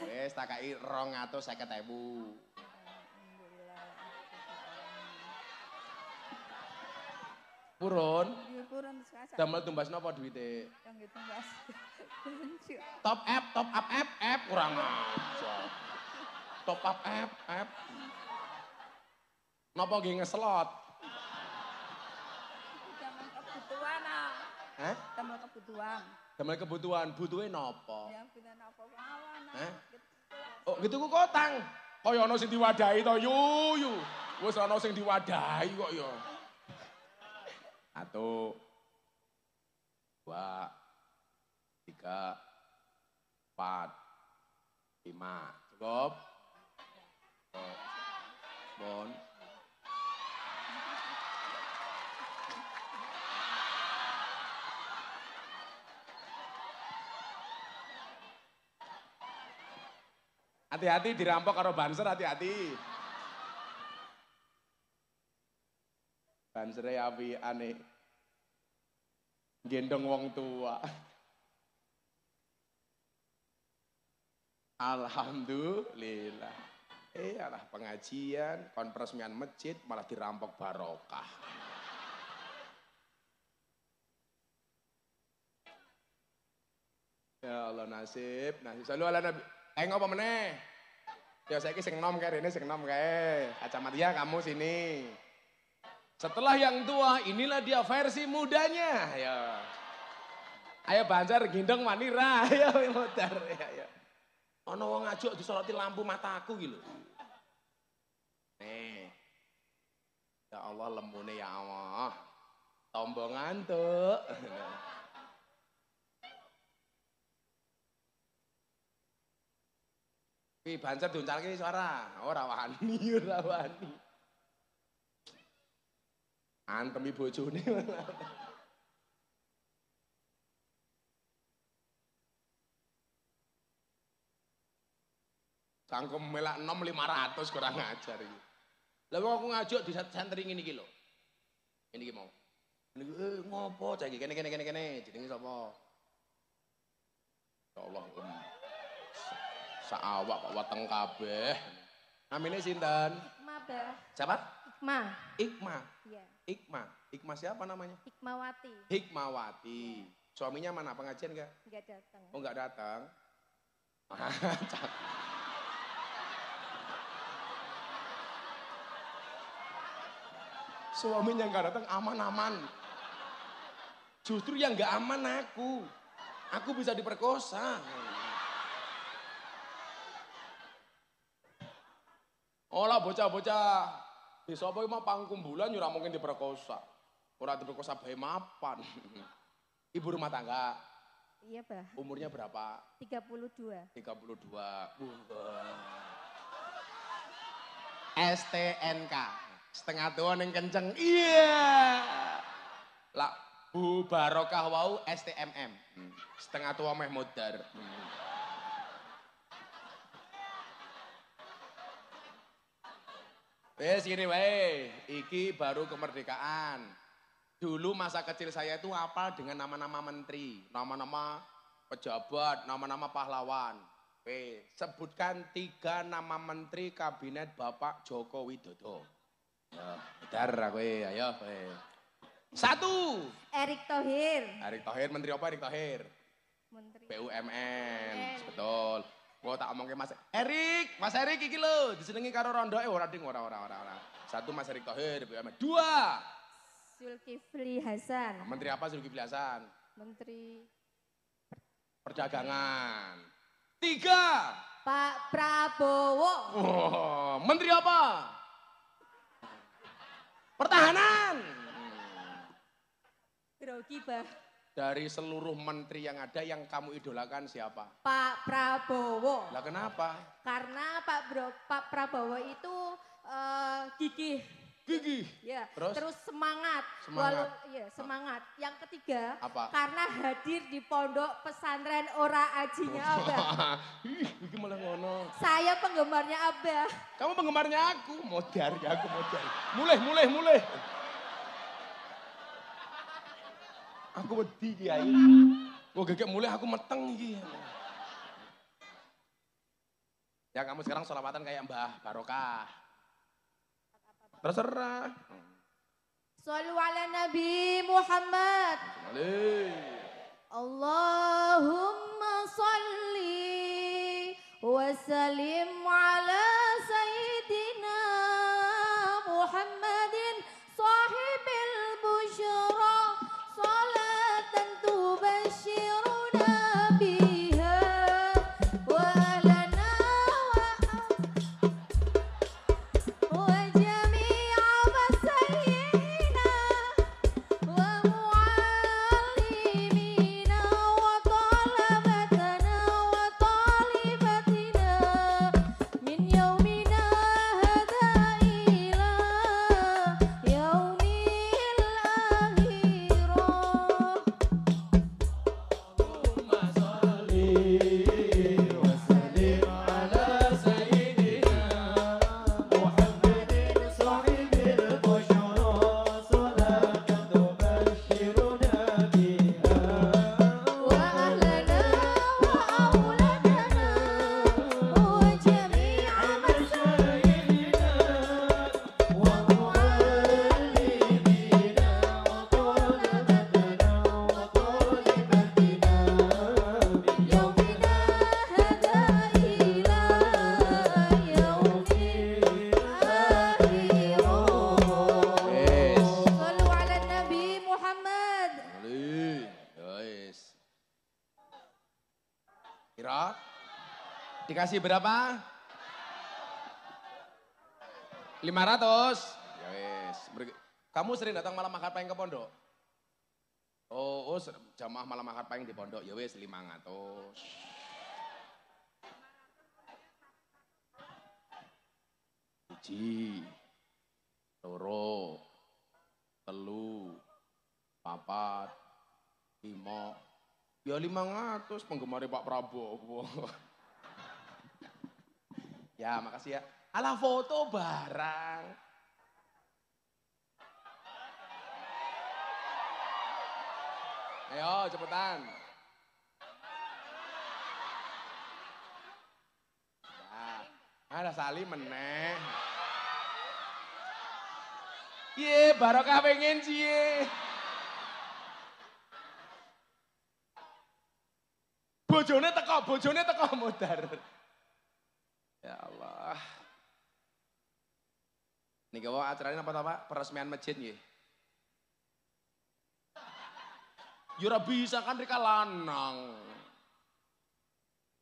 Speaker 1: Wes takai 250.000. Purun,
Speaker 2: Purun sekasa.
Speaker 1: damel tumbas napa duwite?
Speaker 2: Yang itu mas.
Speaker 1: Top up app kurang aja. Top up app. Napa nggih ngeslot?
Speaker 2: Damel kebutuhan ah.
Speaker 1: Hah?
Speaker 2: Damel kebutuhan.
Speaker 1: Damel kebutuhan, butuhe napa?
Speaker 2: Ya bener apa awan.
Speaker 1: Hah? Oh, gitu ku kotang. Kaya ana sing diwadahi to, yu. Wis ana sing diwadahi kok ya. 1 2 3 4 5 cukup. Bon. Hati-hati dirampok karo banser, hati-hati. Bansere apiane. Gendong wong tua. Alhamdulillah. Alah pengajian, konperesmian masjid malah dirampok Barokah. Ya Allah nasib. Selalu ala Nabi. Ngapa meneh? Ya saiki sing nom kae rene sing nom kae. Kacamatia kamu sini. Setelah yang tua, inilah dia versi mudanya. Ya. Ayo Banjar gendong Manira, ayo muter ya. Ana wong ngajuk disoroti lampu mataku iki lho. Nih. Ya Allah lembune ya Allah. Tombo ngantuk. Pi Banjar diuncalke suara. Ora wani, ora wani. Antemi bojone. Sangkem melak 6.500 kurang ajar iki. Lah wong aku ngajuk di santri ngene iki lho. Ngene iki mau. Niku ngopo cah iki kene jenenge sapa? Ya Allah. Sak awak kok weteng kabeh. Namine sinten?
Speaker 2: Hikmah, Bah.
Speaker 1: Siapa?
Speaker 2: Hikmah.
Speaker 1: Ikma.
Speaker 2: Iya.
Speaker 1: Ikma siapa namanya?
Speaker 2: Hikmawati.
Speaker 1: Hikmawati. Suaminya mana pengajian enggak?
Speaker 2: Enggak datang.
Speaker 1: Oh enggak datang. Suaminya enggak datang aman-aman. Justru yang enggak aman aku. Aku bisa diperkosa. Olah bocah-bocah. Desa apa mah pangkumbulan ora mungkin diperkosa. Ora diperkosa bae mapan. Ibu rumah tangga.
Speaker 2: Iya, Bah.
Speaker 1: Umurnya berapa?
Speaker 2: 32.
Speaker 1: 32. STNK. Setengah tua ning kenceng. Iya. Lah Bu Barokah wau STMM. Setengah tua meh modar. Wes gini wae, iki baru kemerdekaan. Dulu masa kecil saya itu apa dengan nama-nama menteri, nama-nama pejabat, nama-nama pahlawan. Sebutkan 3 nama menteri kabinet Bapak Joko Widodo. Ya, bentar aku ayo. 1.
Speaker 2: Erick Thohir.
Speaker 1: Erick Thohir, menteri apa Erick Thohir?
Speaker 2: Menteri
Speaker 1: BUMN, betul. Gua tak omongke Mas Erik, Mas Erik iki lho disenengi karo rondoke ora ding ora. 1 Mas Erik Thohir BUMN. 2.
Speaker 2: Zulkifli Hasan.
Speaker 1: Menteri apa Zulkifli Hasan?
Speaker 2: Menteri
Speaker 1: Perdagangan. 3.
Speaker 2: Pak Prabowo.
Speaker 1: Oh, menteri apa? Pertahanan.
Speaker 2: Grogi, Bah.
Speaker 1: Dari seluruh menteri yang ada yang kamu idolakan siapa?
Speaker 2: Pak Prabowo.
Speaker 1: Lah kenapa?
Speaker 2: Karena Pak Prabowo itu gigih.
Speaker 1: Gigih.
Speaker 2: Ya,
Speaker 1: Terus?
Speaker 2: terus semangat.
Speaker 1: Semangat.
Speaker 2: Semangat. Yang ketiga,
Speaker 1: Apa?
Speaker 2: karena hadir di pondok pesantren Ora Ajinya Abah.
Speaker 1: Ih, iki malah ngono.
Speaker 2: Saya penggemarnya Abah.
Speaker 1: Kamu penggemarnya aku, modar ya aku modar. Mulai. Aku wedi kiai. Kok gegek mulai aku meteng iki. Ya kamu sekarang sholawatan kayak Mbah Barokah. Terserah.
Speaker 2: Shallu ala Nabi Muhammad. Allahumma salli wa sallim ala Sayyidina Muhammadin sahibil busyra salatan tubashiruna biha wa lana wa jami'a masayyina wa muallimina wa talabatana wa talibatina min yaumina hadha ila yaumil akhirah. Wa ahlana wa auladana wa jami'a masayyidina wa muallimina wa talabatana wa talibatina min yaumina hadha ila yaumil akhirah.
Speaker 1: Yes.
Speaker 2: Sallu ala Nabi Muhammad.
Speaker 1: Guys. Kira? Dikasih berapa? 500. Ya wes. Kamu sering datang malam akad pahing ke pondok? Oh, jamaah malam akad pahing di pondok. Ya wes 500. Siji, loro, telu, papat, 5. Ya 500 penggemar Pak Prabowo. Ya makasih ya. Alah foto barang. Ayo cepetan. Ya, ada Sali meneh. Ye, Barokah pengen sih. Bojone teko modar. Ya Allah. Niki wae acaranya apa Pak? Peresmian masjid nggih. Ya ora bisa kan rika lanang.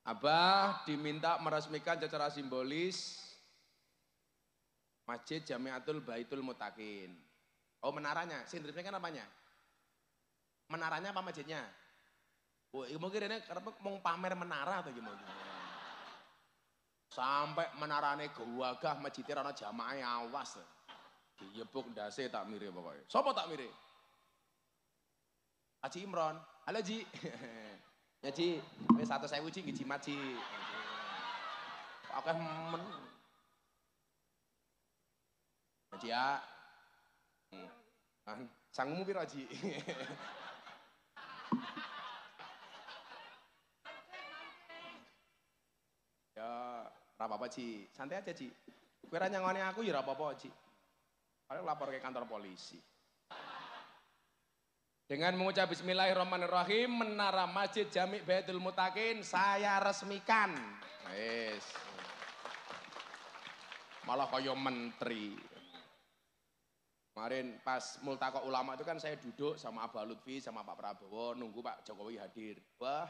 Speaker 1: Abah diminta meresmikan secara simbolis Masjid Jamiatul Baitul Mutakin. Oh menaranya, sindripnya kan apanya? Menaranya apa masjidnya? Oh, mungkin ini karena mau pamer menara atau gimana? Sampai menarane gawagah masjidnya rana jamaah awas. Diyebuk ndase tak mire pokoknya. Sopo tak mire? Haji Imron. Halo Ji. Ya Ji, wis 100.000 Ji nggih jimat Ji. Akeh men. Ji ya. Sanggumu piro Ji? Ya, ora apa-apa Ji. Santai aja Ji. Kowe ra nyangoni aku ya ora apa-apa Ji. Paling lapor ke kantor polisi. Dengan mengucap bismillahirrahmanirrahim, menara Masjid Jami' Baitul Mutakin saya resmikan. Wes. Malah kaya menteri. Kemarin pas multaqo ulama itu kan saya duduk sama Abah Lutfi sama Pak Prabowo nunggu Pak Jokowi hadir. Wah.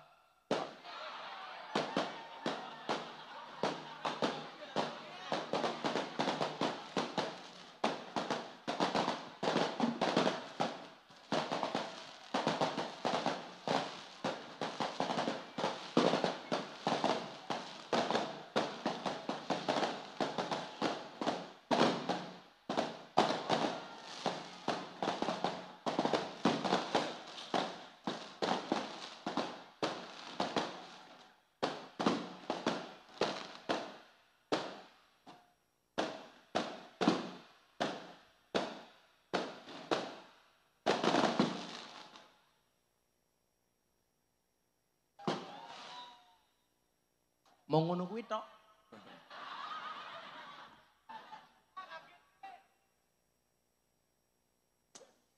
Speaker 1: Mau ngono kuwi tok.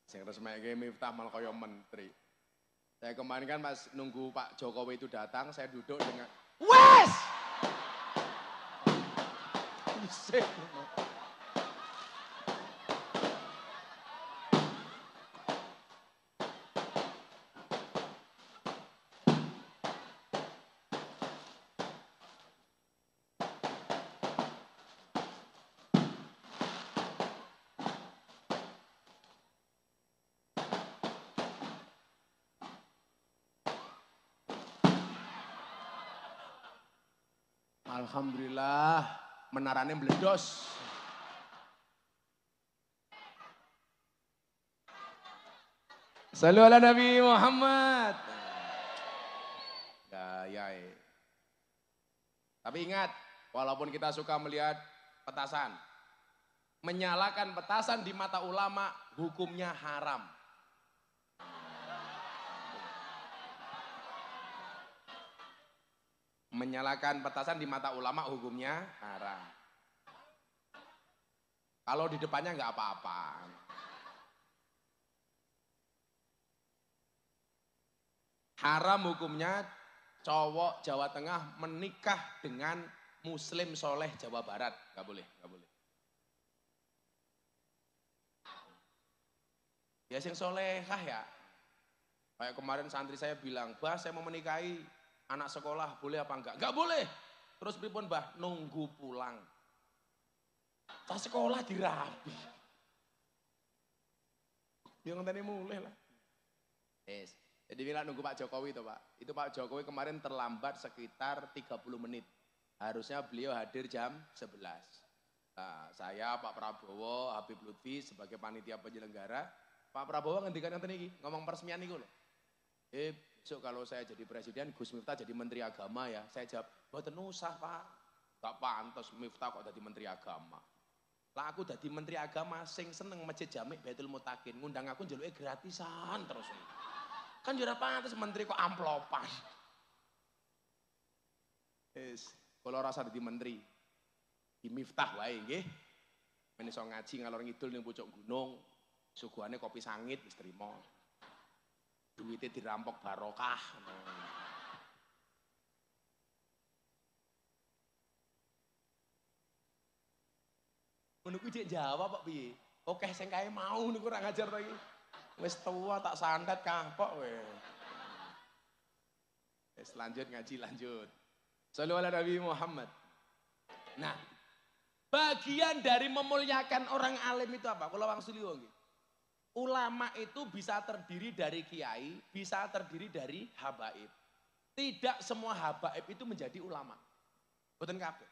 Speaker 1: Sing resmeke Miftah malah kaya menteri. Saya kemarin kan pas nunggu Pak Jokowi itu datang, saya duduk dengan wes. Bisik. Alhamdulillah menaranya meledos. Salu ala Nabi Muhammad. Gaya. Tapi ingat, walaupun kita suka melihat petasan, menyalakan petasan di mata ulama hukumnya haram. Menyalakan petasan di mata ulama hukumnya haram. Kalau di depannya nggak apa-apa. Haram hukumnya cowok Jawa Tengah menikah dengan Muslim soleh Jawa Barat. Nggak boleh, nggak boleh. Ya sing solehah ya. Kayak kemarin santri saya bilang, "Bah, saya mau menikahi anak sekolah, boleh apa enggak?" Enggak boleh. Terus pripun, Mbah? Nunggu pulang. Cah sekolah dirapi. Yang ngenteni mulai lah. Yes. Jadi bilang nunggu Pak Jokowi itu Pak. Itu Pak Jokowi kemarin terlambat sekitar 30 menit. Harusnya beliau hadir jam 11. Nah, saya, Pak Prabowo, Habib Lutfi sebagai panitia penyelenggara. Pak Prabowo ngendikan ngenten iki, ngomong peresmian niku lho. Besok kalau saya jadi presiden, Gus Miftah jadi menteri agama ya. Saya jawab, mboten usah Pak. Gak pantas Miftah kok jadi menteri agama. Lah aku jadi menteri agama, sing seneng Masjid Jami' Baitul Mutakin. Ngundang aku njaluke gratisan terus. Kan jura pantas menteri kok amplopan. Kalau rasa jadi menteri, di Miftah wae nggih. Men iso ngaji ngalor ngidul ning pucuk gunung, suguhane kopi sangit wis trimo. Duitnya dirampok barokah. Ngono kuwi cek jawab Pak piye? Oke sing kae mau niku ora ngajar to iki. Wis tua tak santet kapok kowe. Wis lanjut ngaji lanjut. Shallu ala Nabi Muhammad. Nah, Bagian dari memuliakan orang alim itu apa? Kalau wangsuli wong. Ulama itu bisa terdiri dari kiai, bisa terdiri dari habaib. Tidak semua habaib itu menjadi ulama. Boten kabeh.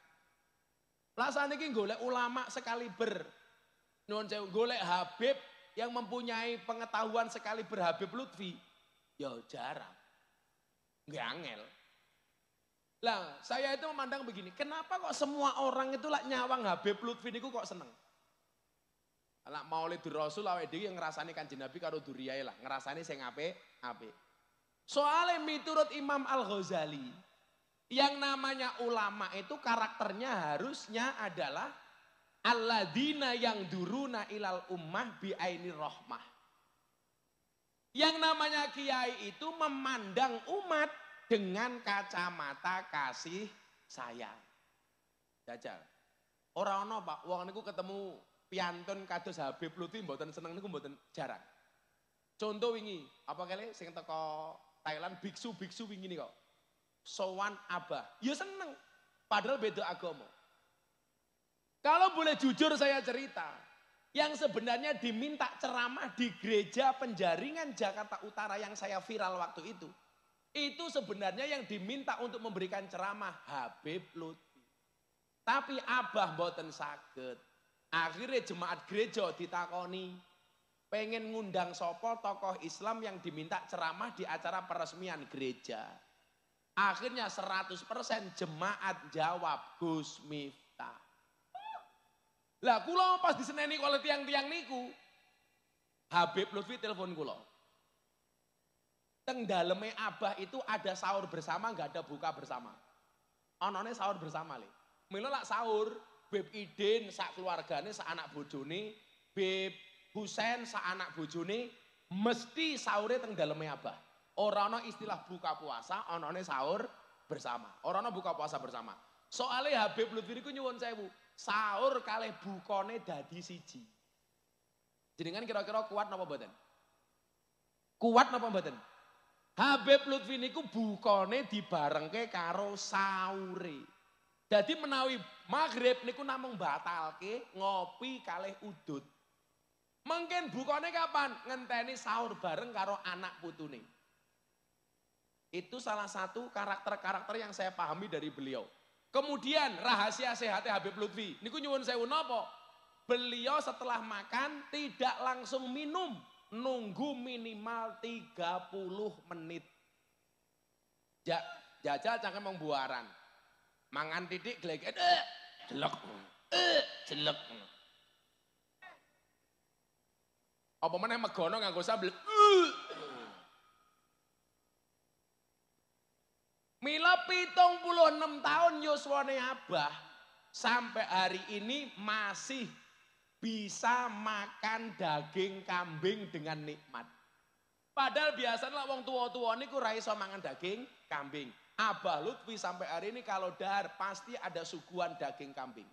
Speaker 1: Lah saniki golek ulama sekaliber. Nuwun sewu golek habib yang mempunyai pengetahuan sekaliber Habib Lutfi. Ya jarang. Nggak angel. Lah saya itu memandang begini, kenapa kok semua orang itu lah nyawang Habib Lutfi niku kok seneng? Anak Maulidur Rasul awake dhewe yang ngrasani Kanjeng Nabi karo duriyae lah, ngrasani sing apik. Soalnya miturut Imam Al-Ghazali, yang namanya ulama itu karakternya harusnya adalah alladzina yang duruna ilal ummah bi aini rahmah. Yang namanya kiai itu memandang umat dengan kacamata kasih sayang. Jajal. Ora ono Pak, wong niku ketemu piantun kados Habib Lutfi mboten seneng niku mboten jarang. Contoh wingi, apa kali sing teko Thailand biksu-biksu wingi nih kok. Sowan Abah, ya seneng. Padahal beda agama. Kalau boleh jujur saya cerita, yang sebenarnya diminta ceramah di gereja Penjaringan Jakarta Utara yang saya viral waktu itu sebenarnya yang diminta untuk memberikan ceramah Habib Lutfi. Tapi Abah mboten saged. Akhirnya jemaat gereja ditakoni, pengen ngundang sopo tokoh Islam yang diminta ceramah di acara peresmian gereja. Akhirnya 100% jemaat jawab Gus Miftah. Lah kula pas diseneni oleh tiang-tiang niku, Habib Lutfi telepon kula. Teng daleme Abah itu ada sahur bersama, nggak ada buka bersama. Onone sahur bersama le. Mila lak sahur, Beb Idin sak keluargane sak anak bojone, Beb Husen sak anak bojone mesti sahure teng daleme Abah. Ora ana istilah buka puasa, onone sahur bersama. Ora ana buka puasa bersama. Soalnya Habib Lutfi niku nyuwun sewu, sahur kalih bukane dadi siji. Jenengan kira-kira kuat napa mboten? Kuat napa mboten? Habib Lutfi niku bukane dibarengke karo sahure. Jadi menawi maghrib niku namung batalke ngopi kalih udut. Mungkin bukane kapan? Ngenteni sahur bareng karo anak putune. Itu salah satu karakter-karakter yang saya pahami dari beliau. Kemudian rahasia sehatnya Habib Lutfi. Niku nyuwun sewu napa? Beliau setelah makan tidak langsung minum. Nunggu minimal 30 menit. Jajal cangkem membuaran. Mangan titik glegek, jelek, jelek. Apa meneh megono nganggo sambel. Mila 76 tahun yuswane Abah sampai hari ini masih bisa makan daging kambing dengan nikmat. Padahal biasanya wong tua-tua niku ra iso mangan daging kambing. Abah Lutfi sampai hari ini kalau dahar pasti ada suguhan daging kambing.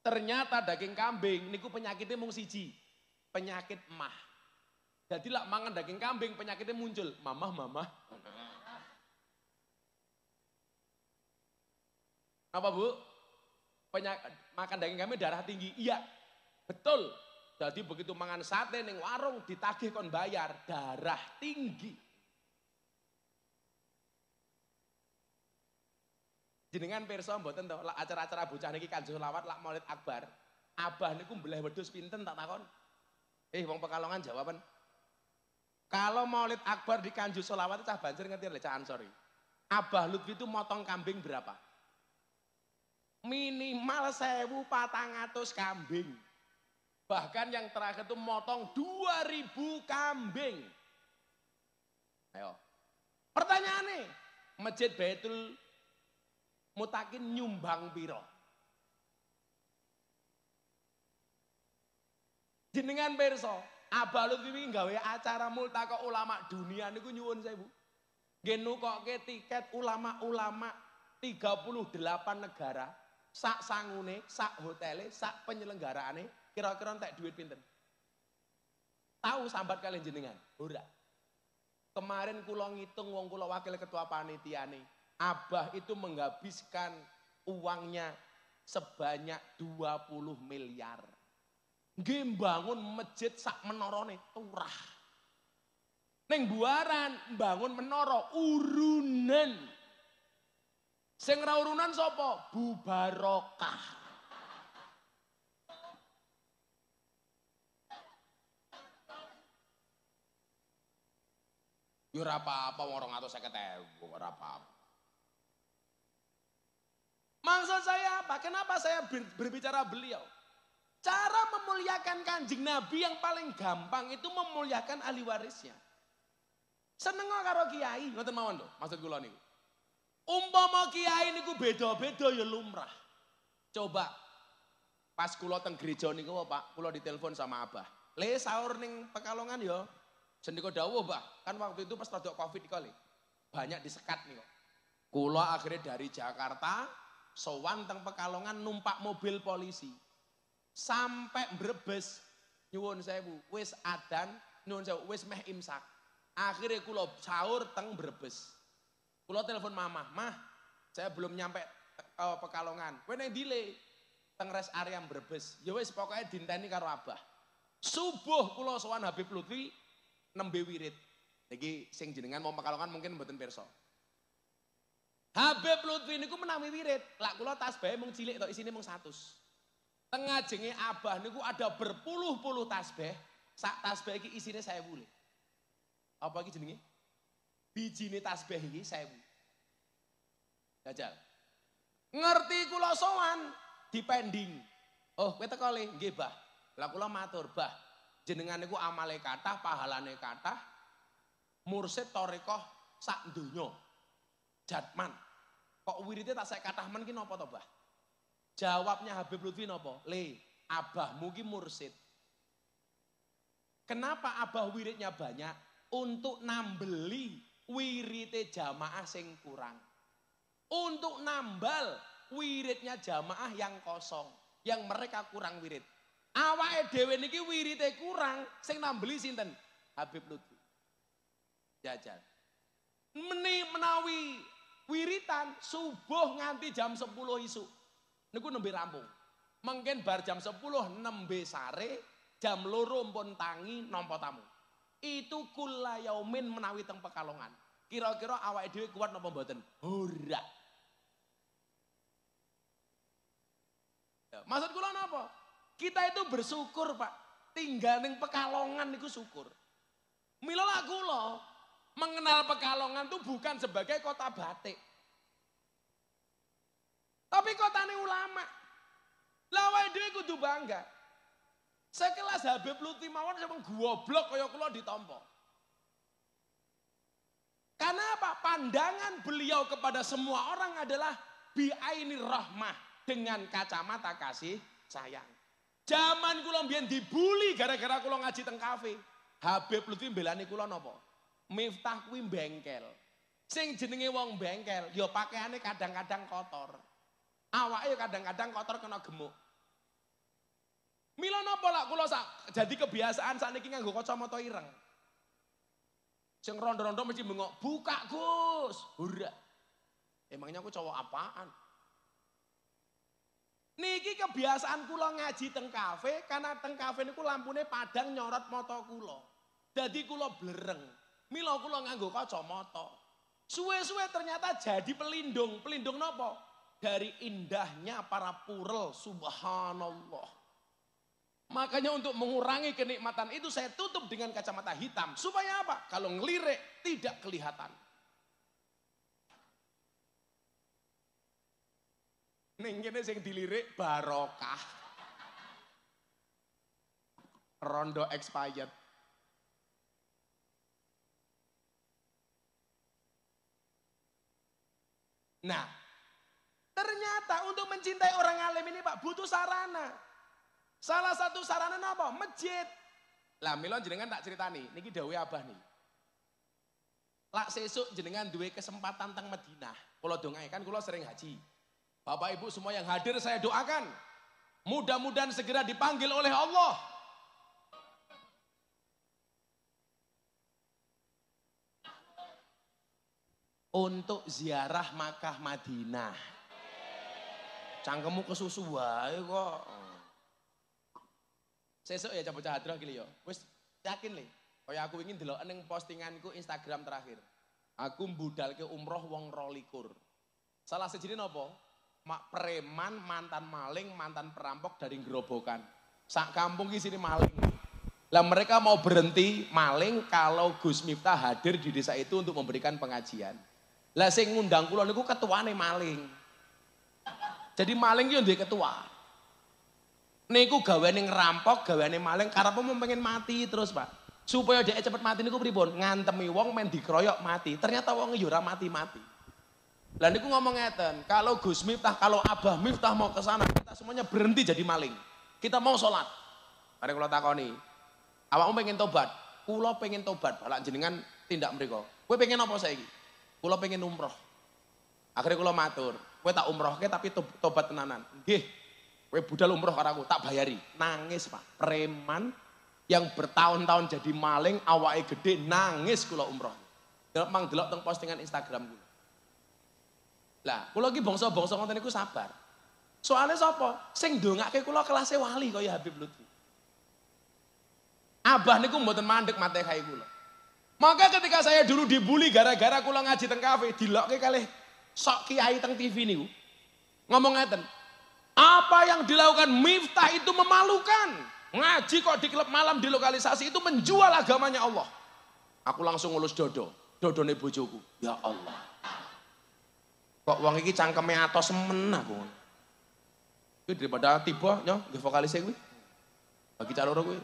Speaker 1: Ternyata daging kambing niku penyakitnya mung siji, penyakit mah. Jadi lah mangan daging kambing penyakitnya muncul, mamah. Apa Bu? Makan daging kambing darah tinggi, iya betul. Jadi begitu mangan sate ning warung ditagih kon bayar, darah tinggi. Jenengan pirsa mboten to acara-acara bocah niki Kanjeng Selawat lak Maulid Akbar. Abah niku mbeleh wedhus pinten tak takon? Wong Pekalongan jawaban. Kalau Maulid Akbar di Kanjeng Selawat cah Banjir ngerti lho cah Ansori. Abah Lutfi itu motong kambing berapa? Minimal 1.400 kambing. Bahkan yang terakhir itu motong 2.000 kambing. Ayo. Pertanyaannya, Masjid Baitul Mutakin nyumbang piro? Jenengan pirsa, Abah Lutfi gawe acara multaqo ulama dunia niku nyuwun sewu. Nggih nukokke tiket ulama-ulama 38 negara, sak sangune, sak hotele, sak penyelenggaraane, kira-kira entek duit pinten? Tahu sambat kalian jenengan? Ora. Kemarin kula ngitung wong kula wakil ketua panitiane. Abah itu menghabiskan uangnya sebanyak 20 miliar. Nggih mbangun masjid sak menorone turah. Ning Buaran mbangun menara urunan. Sing ra urunan sapa? Bu Barokah. Yo ora apa-apa wong 250.000 ora apa-apa. Maksud saya apa? Kenapa saya berbicara beliau? Cara memuliakan Kanjeng Nabi yang paling gampang itu memuliakan ahli warisnya. Seneng karo kiai, ngoten mawon lho, maksud kula niku. Umpama kiai niku beda-beda ya lumrah. Coba pas kula teng gereja niku Pak, kula ditelepon sama Abah. Le sahur ning Pekalongan ya. Sendika dawuh, Mbah. Kan waktu itu pas rada Covid kali. Banyak disekat nih kok. Kula akhirnya dari Jakarta sowan teng Pekalongan numpak mobil polisi. Sampai Brebes nyuwun sewu, wis adan, nyuwun sewu, wis meh imsak. Akhirnya kula sahur teng Brebes. Kula telepon Mama, "Mah, saya belum nyampe Pekalongan. Kowe nang dile teng rest area Brebes." Ya wis pokoke dinteni karo Abah. Subuh kula sowan Habib Lutfi nembe wirid. Iki sing jenengan mau Pekalongan mungkin mboten pirsa. Habib Lutfi niku menawi wirid, lak kula tasbih mung cilik tok isine mung 100. Tengah jenge Abah niku ada berpuluh-puluh tasbih, sak tasbih iki isine 1000 le. Apa iki jenenge? Bijine tasbih iki 1000. Jajal. Ngerti kula sowan dipending. Oh, kowe teko le? Nggih, Bah. Lah kula matur, Bah. Jenengan niku amale kathah, pahalane kathah. Mursid thariqah sak donya. Jatman. Kok wirite tak sek kathah men ki napa to, Bah? Jawabnya Habib Lutfi napa? Le, abahmu ki mursid. Kenapa abah wiridnya banyak? Untuk nambeli wirite jamaah sing kurang. Untuk nambal wiridnya jamaah yang kosong. Yang mereka kurang wirid. Awake dhewe niki wirite kurang, sing nambeli sinten? Habib Lutfi. Jajal. Menawi wiritan subuh nganti jam 10 isuk. Niku nembe rampung. Mungkin bar jam 10 nembe sare, jam 2 pun tangi nampa tamu. Itu kula yaumin menawi teng Pekalongan. Kira-kira awake dhewe kuat napa mboten? Ora. Maksud kula napa? Kita itu bersyukur, Pak. Tinggal ning Pekalongan niku syukur. Mila lak kula mengenal Pekalongan itu bukan sebagai kota batik. Tapi kotane ulama. Lah awake dhewe kudu bangga. Sekelas Habib Lutfi mawon sampeyan goblok kaya kula ditampa. Karena apa? Pandangan beliau kepada semua orang adalah bi'ainir rahmah, dengan kacamata kasih sayang. Zaman kula mbiyen dibully gara-gara kula ngaji teng kafe. Habib Lutfi mbelani kula napa? Miftah kuwi bengkel. Sing jenenge wong bengkel, ya pakaiane kadang-kadang kotor. Awake kadang-kadang kotor kena gemuk. Mila napa lak kula jadi kebiasaan sakniki nganggo kacamata ireng. Sing rondo-rondo mesti bengok, "Buka, Gus." Ora. Emangnya aku cowok apaan? Niki kebiasaan kula ngaji teng kafe, karena teng kafe niku lampune padang nyorot mata kula. Dadi kula blereng. Mila kula nganggo kacamata. Suwe-suwe ternyata jadi pelindung. Pelindung napa? Dari indahnya para purel, subhanallah. Makanya untuk mengurangi kenikmatan itu saya tutup dengan kacamata hitam. Supaya apa? Kalau ngelirik tidak kelihatan. Ning kene sing dilirik barokah. Rondo expired. Nah, ternyata untuk mencintai orang alim ini Pak butuh sarana. Salah satu sarana apa? Masjid. Lah mila jenengan tak ceritani, niki dawuhe Abah nih. Lak sesuk jenengan duwe kesempatan teng Madinah. Kula dongae kan kula sering haji. Bapak Ibu semua yang hadir saya doakan. Mudah-mudahan segera dipanggil oleh Allah. Untuk ziarah Makkah Madinah. cangkemmu kesusu wae kok. Sesuk ya bocah hadroh iki lho. Wis yakin le. Kaya aku ingin delok ning postinganku Instagram terakhir. Aku mbudalke umroh wong 22. Salah sijine napa? Mak preman, mantan maling, mantan perampok dari gerobokan. Sak kampung ki sini maling. Lah mereka mau berhenti maling kalau Gus Miftah hadir di desa itu untuk memberikan pengajian. Lah sing ngundang kula niku ketuane maling. Jadi maling ki duwe ketua. Niku gaweane ngerampok, gaweane maling karepe pengen mati terus, Pak. Supaya dia cepet mati niku pripun? Ngantemi wong men dikeroyok mati. Ternyata wong ya ora mati-mati. Lah niku ngomong ngeten, kalau Gus Miftah, kalau Abah Miftah mau ke sana, kita semuanya berhenti jadi maling. Kita mau sholat. Mari kula takoni. Awakmu pengen tobat? Kula pengen tobat. Balak jenengan tindak mriko. Kowe pengen apa saiki? Kula pengen umroh. Akhirnya kula matur, kowe tak umrohke tapi tobat tenanan. Nggih. Kowe budal umroh karo aku, tak bayari. Nangis, Pak. Preman yang bertahun-tahun jadi maling, awake gede nangis kula umroh. Delok mang delok teng postingan Instagram kula. Lah, kula iki bangsa-bangsa ngoten niku sabar. Soalnya sapa? Sing ndongake kula kelase wali kaya Habib Lutfi. Abah niku mboten mandek mate kae kula. Maka ketika saya dulu dibully gara-gara kula ngaji teng kafe, dilokke kalih sok kiai teng TV niku. Ngomong ngeten. Apa yang dilakukan Miftah itu memalukan. Ngaji kok di klub malam di lokalisasi itu menjual agamanya Allah. Aku langsung ngulus dodone bojoku. Ya Allah. Kok wong iki cangkeme atos men aku. Kuwi daripada tiba nyo nggih vokalise kuwi. Bagi caloro kuwi.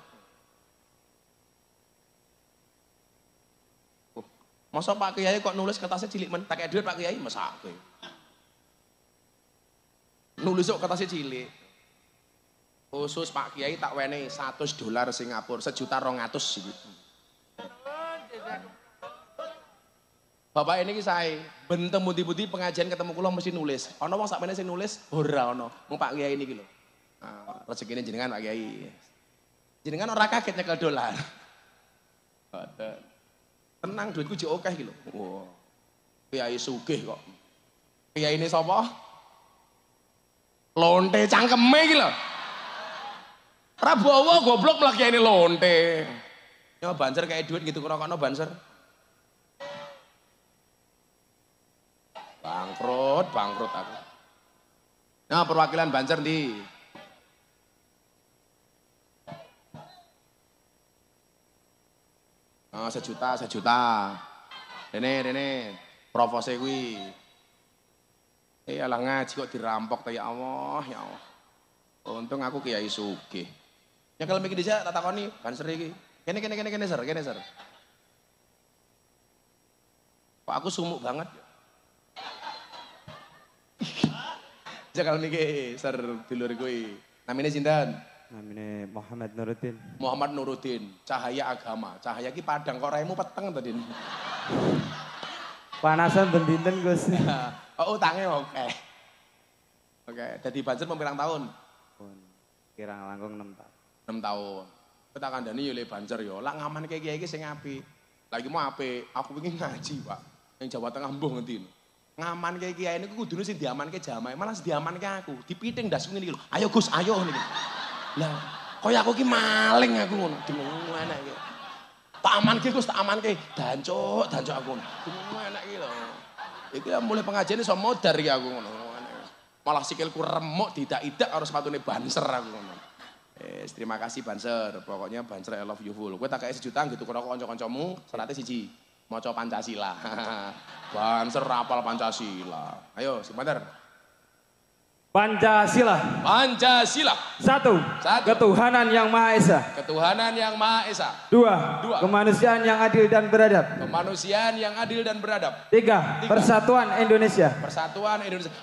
Speaker 1: Masa Pak Kiai kok nulis kertasnya cilik men, tak kayak duit Pak Kiai, masa aku. Nulis kok kertasnya cilik. Khusus Pak Kiai tak wene $100 Singapura, $1.200.000 gitu. Bapak ini saya bentem budi-budi pengajian ketemu kula mesti nulis. Ono wong sakmene sing nulis ora ono. Wong Pak Kiai niki lho. Nah, rezekine jenengan Pak Kiai. Jenengan ora kaget nyekel dolar. Tenang duitku jek akeh iki lho. Wah. Kiai sugih kok. Kiai ini sapa? Lonte cangkeme iki lho. Prabowo goblok malah kiai ini lonte. Ya banser kayak duit gitu kerokokno banser. Bangkrut aku. Nah, perwakilan Banser di. Oh, sejuta. Rene, provose kuwi. Alah ngaji kok dirampok ta ya Allah, ya Allah. Untung aku kiai sugih. Nyekel mikir dhisik tak takoni Banser iki. Kene ser. Kok aku sumuk banget ya. Jakal niki ser dulur kuwi. Namine sinten?
Speaker 3: Namine Muhammad Nuruddin.
Speaker 1: Muhammad Nuruddin, cahaya agama. Cahaya ki padang kok raimu peteng to, Din.
Speaker 3: Panasan ben dinten, Gus.
Speaker 1: Oh, utange oke. Oke, dadi Banser pirang tahun?
Speaker 3: Kirang langkung 6 tahun.
Speaker 1: 6 tahun. Kowe tak kandhani yo le Banser yo. Lah ngaman kiai iki sing apik. Lagi mau apik, aku pengen ngaji, Pak. Yang Jawa Tengah mbuh ngendi. Ngaman kayak kiai ini kudune sing diamanke jamaah, malah sing diamanke aku. Dipiting ndasku ngene iki lho. Ayo Gus, ayo niki. Lah, kaya aku ki maling aku ngono. Dengung enak iki. Tak amanke Gus, tak amanke. Dancuk aku. Dengung enak iki lho. Iki mulai pengajian iso modar iki aku ngono. Malah sikilku remuk didak-idak karo sepatune Banser aku ngono. Terima kasih Banser. Pokoknya Banser I love you full. Kowe tak kei $1 gitu karo kanca-kancamu, syaratnya siji. Maca Pancasila. Banser rapal Pancasila. Ayo, sebentar.
Speaker 3: Pancasila.
Speaker 1: Satu.
Speaker 3: Ketuhanan yang Maha Esa.
Speaker 1: Ketuhanan yang Maha Esa.
Speaker 3: Dua. Kemanusiaan yang adil dan beradab. Tiga. Persatuan Indonesia.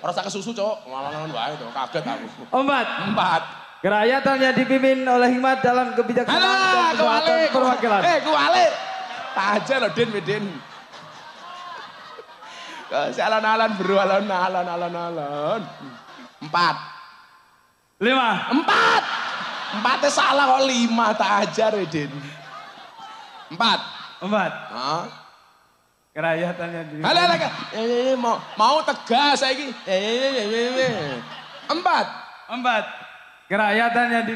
Speaker 1: Rasa kesusu, Cok. Ngomong wae to, kaget aku.
Speaker 3: Empat. Kerakyatan yang dipimpin oleh hikmat dalam kebijaksanaan dan kekuatan perwakilan.
Speaker 1: Kuwale. Aja lo Din. Alon-alon bro, alon-alon. 4.
Speaker 3: 5.
Speaker 1: 4 salah kok 5 tak ajar Din. 4. Heeh.
Speaker 3: Kerakyatan yang dipimpin.
Speaker 1: Mau tegas saiki.
Speaker 3: 4. Kerakyatan yang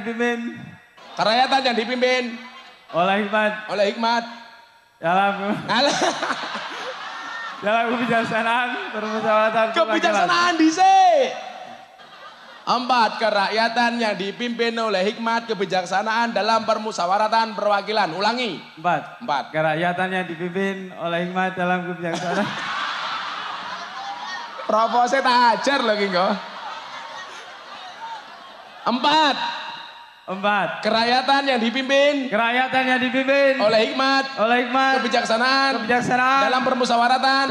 Speaker 3: dipimpin oleh hikmat dalam kebijaksanaan
Speaker 1: kebijaksanaan dhisik. 4. Kerakyatan yang dipimpin oleh hikmat kebijaksanaan dalam permusyawaratan perwakilan. Ulangi.
Speaker 3: 4. Kerakyatan yang dipimpin oleh hikmat dalam kebijaksanaan.
Speaker 1: Propose tak ajar lagi kok. 4. Kerakyatan yang dipimpin oleh hikmat kebijaksanaan dalam permusyawaratan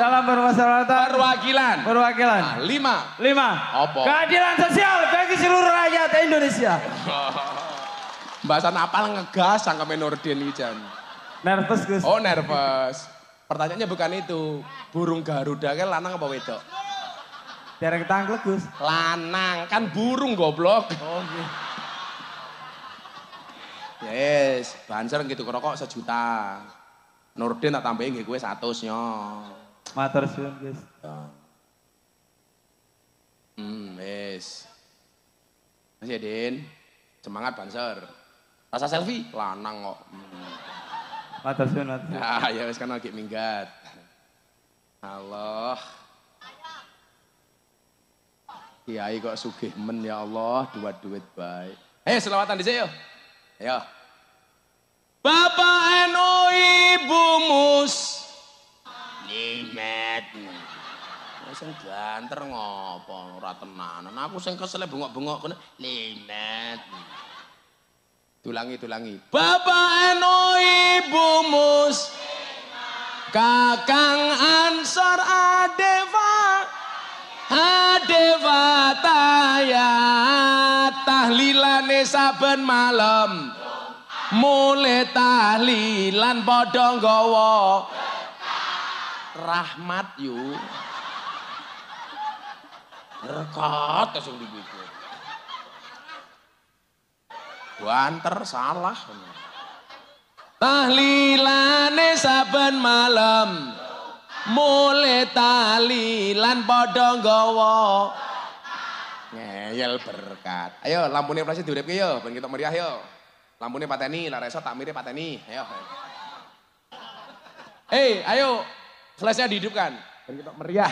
Speaker 1: perwakilan. Nah, 5. Apa?
Speaker 3: Keadilan sosial bagi seluruh rakyat Indonesia.
Speaker 1: Bahasan apal ngegas sangka Nurdin iki jan.
Speaker 3: Nervous Gus.
Speaker 1: Oh nervous. Pertanyaannya bukan itu. Burung Garuda kan lanang apa wedok?
Speaker 3: Dereng tangklek Gus.
Speaker 1: Lanang, kan burung goblok.
Speaker 3: Oh nggih.
Speaker 1: Yes, Banser gitu kerokok 1 juta. Nurdin tak tambahin nggih kowe 100 nyo.
Speaker 3: Matur suwun Gus.
Speaker 1: Wes. Masih Din. Semangat Banser. Rasa selfie lanang kok.
Speaker 3: Matur suwun.
Speaker 1: Nah, ya wis kan lagi minggat. Allah. Kiai kok sugih men ya Allah, duit baik. Selawatan dhisik yo. Ayo. Bapak eno Ibu Mus. Limet. Sing banter ngopo ora tenanan. Aku sing kesel bengok-bengok kene limet. Tulangi. Bapak eno Ibu Mus. Kakang Ansor Adewa tayat tahlilane saben malam. Mulai tahlilan padha nggawa rahmat yu. Rekat sing dibikin. Banter salah. Tahlilane saben malam. Mulai tahlilan padha nggawa ngeyel berkat. Ayo lampune flash diuripke yo ben kita meriah yo. Lampune pateni, lara esok tak mirip pateni. Ayo. Ayo flashnya dihidupkan. Dan kita meriah.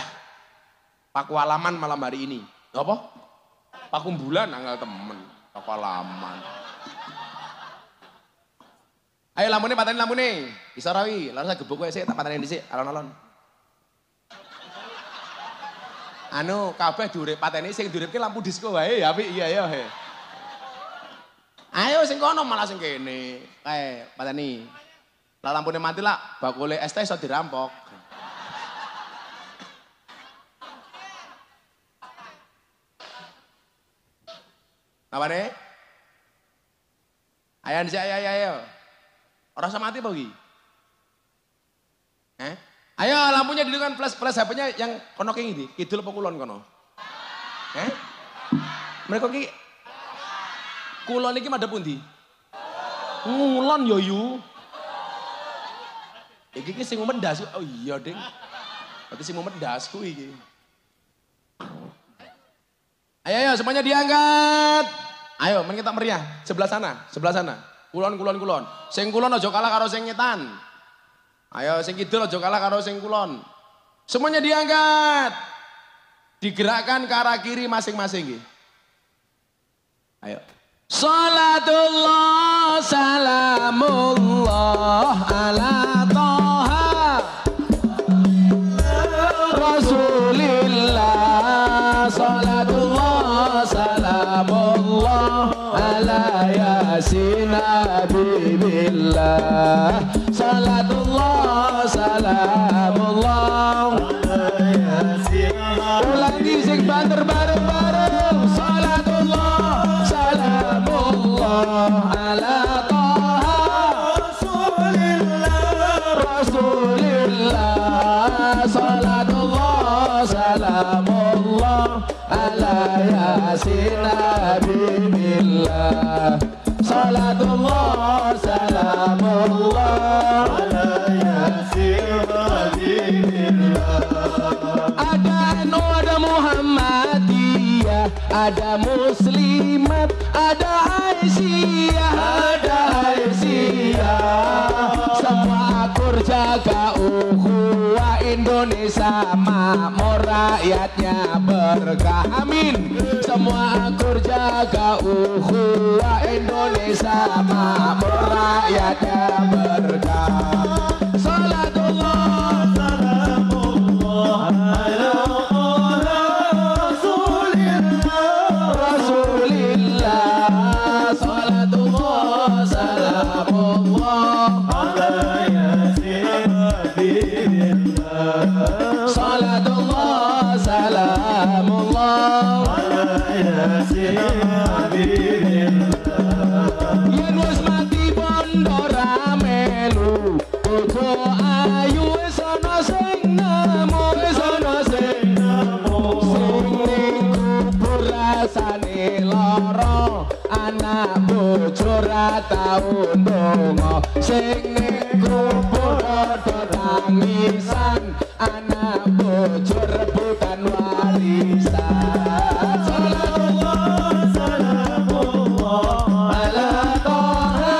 Speaker 1: Pakualaman malam hari ini. Apa? Pakumbulan anggal temen. Pakualaman. Ayo lampune pateni lampune. Bisa rawi. Lara saya gebuk kowe sik tak pateni dhisik alon-alon. Kabeh diurip pateni sing diuripke lampu disko wae ya apik iya ya. Ayo sing kono malah sing kene. Kae, pateni. Lah lampune mati lah, bakule es teh iso dirampok. Napane? Ayo dhisik ayo. Ora usah mati apa iki? Ayo lampunya dihidupkan plus HP-nya yang kono ki ndi? Kidul apa kulon kono? Mereka ki kulon iki madhep pundi? Ngulon yo yu. Iki sing mendas. Oh iya, Ding. Berarti sing mendasku iki. Ayo semuanya diangkat. Ayo men kita meriah. Sebelah sana. Kulon. Sing kulon aja kalah karo sing ngetan. Ayo sing kidul aja kalah karo sing kulon. Semuanya diangkat. Digerakkan ke arah kiri masing-masing nggih. Ayo. Salatullah salamullah ala Toha Rasulillah. Salatullah salamullah ala Yasin Habibillah. Salatullah salamullah ala Yasin. Ulangi sing banter bareng-bareng. Salatullah salamullah ala Toha Rasulillah. Salatullah salamullah ala Yasin Habibillah. Salatullah salamullah ala Yasin Habibillah. Ada Muhammadiyah, ada muslimat, ada Aisyah, ada Aisyah. Semua akur jaga ukhuwah Indonesia makmur, rakyatnya berkah, amin. Semua akur jaga ukhuwah Indonesia makmur, rakyatnya berkah. Salatullah salamullah ala Rasulillah, salatullah salamullah ala yasin habibillah. Salatullah salamullah ala yasin habibillah. Yen wis mati bondo ra melu, ojo ayu wis ana sing nemu, wis ana sing nemu. Sing ning kubur rasane lara, anak bojo ra tau ndonga. Sing ning kubur padha tangisan, anak bojo rebutan warisan. Salatullah salamullah ala Toha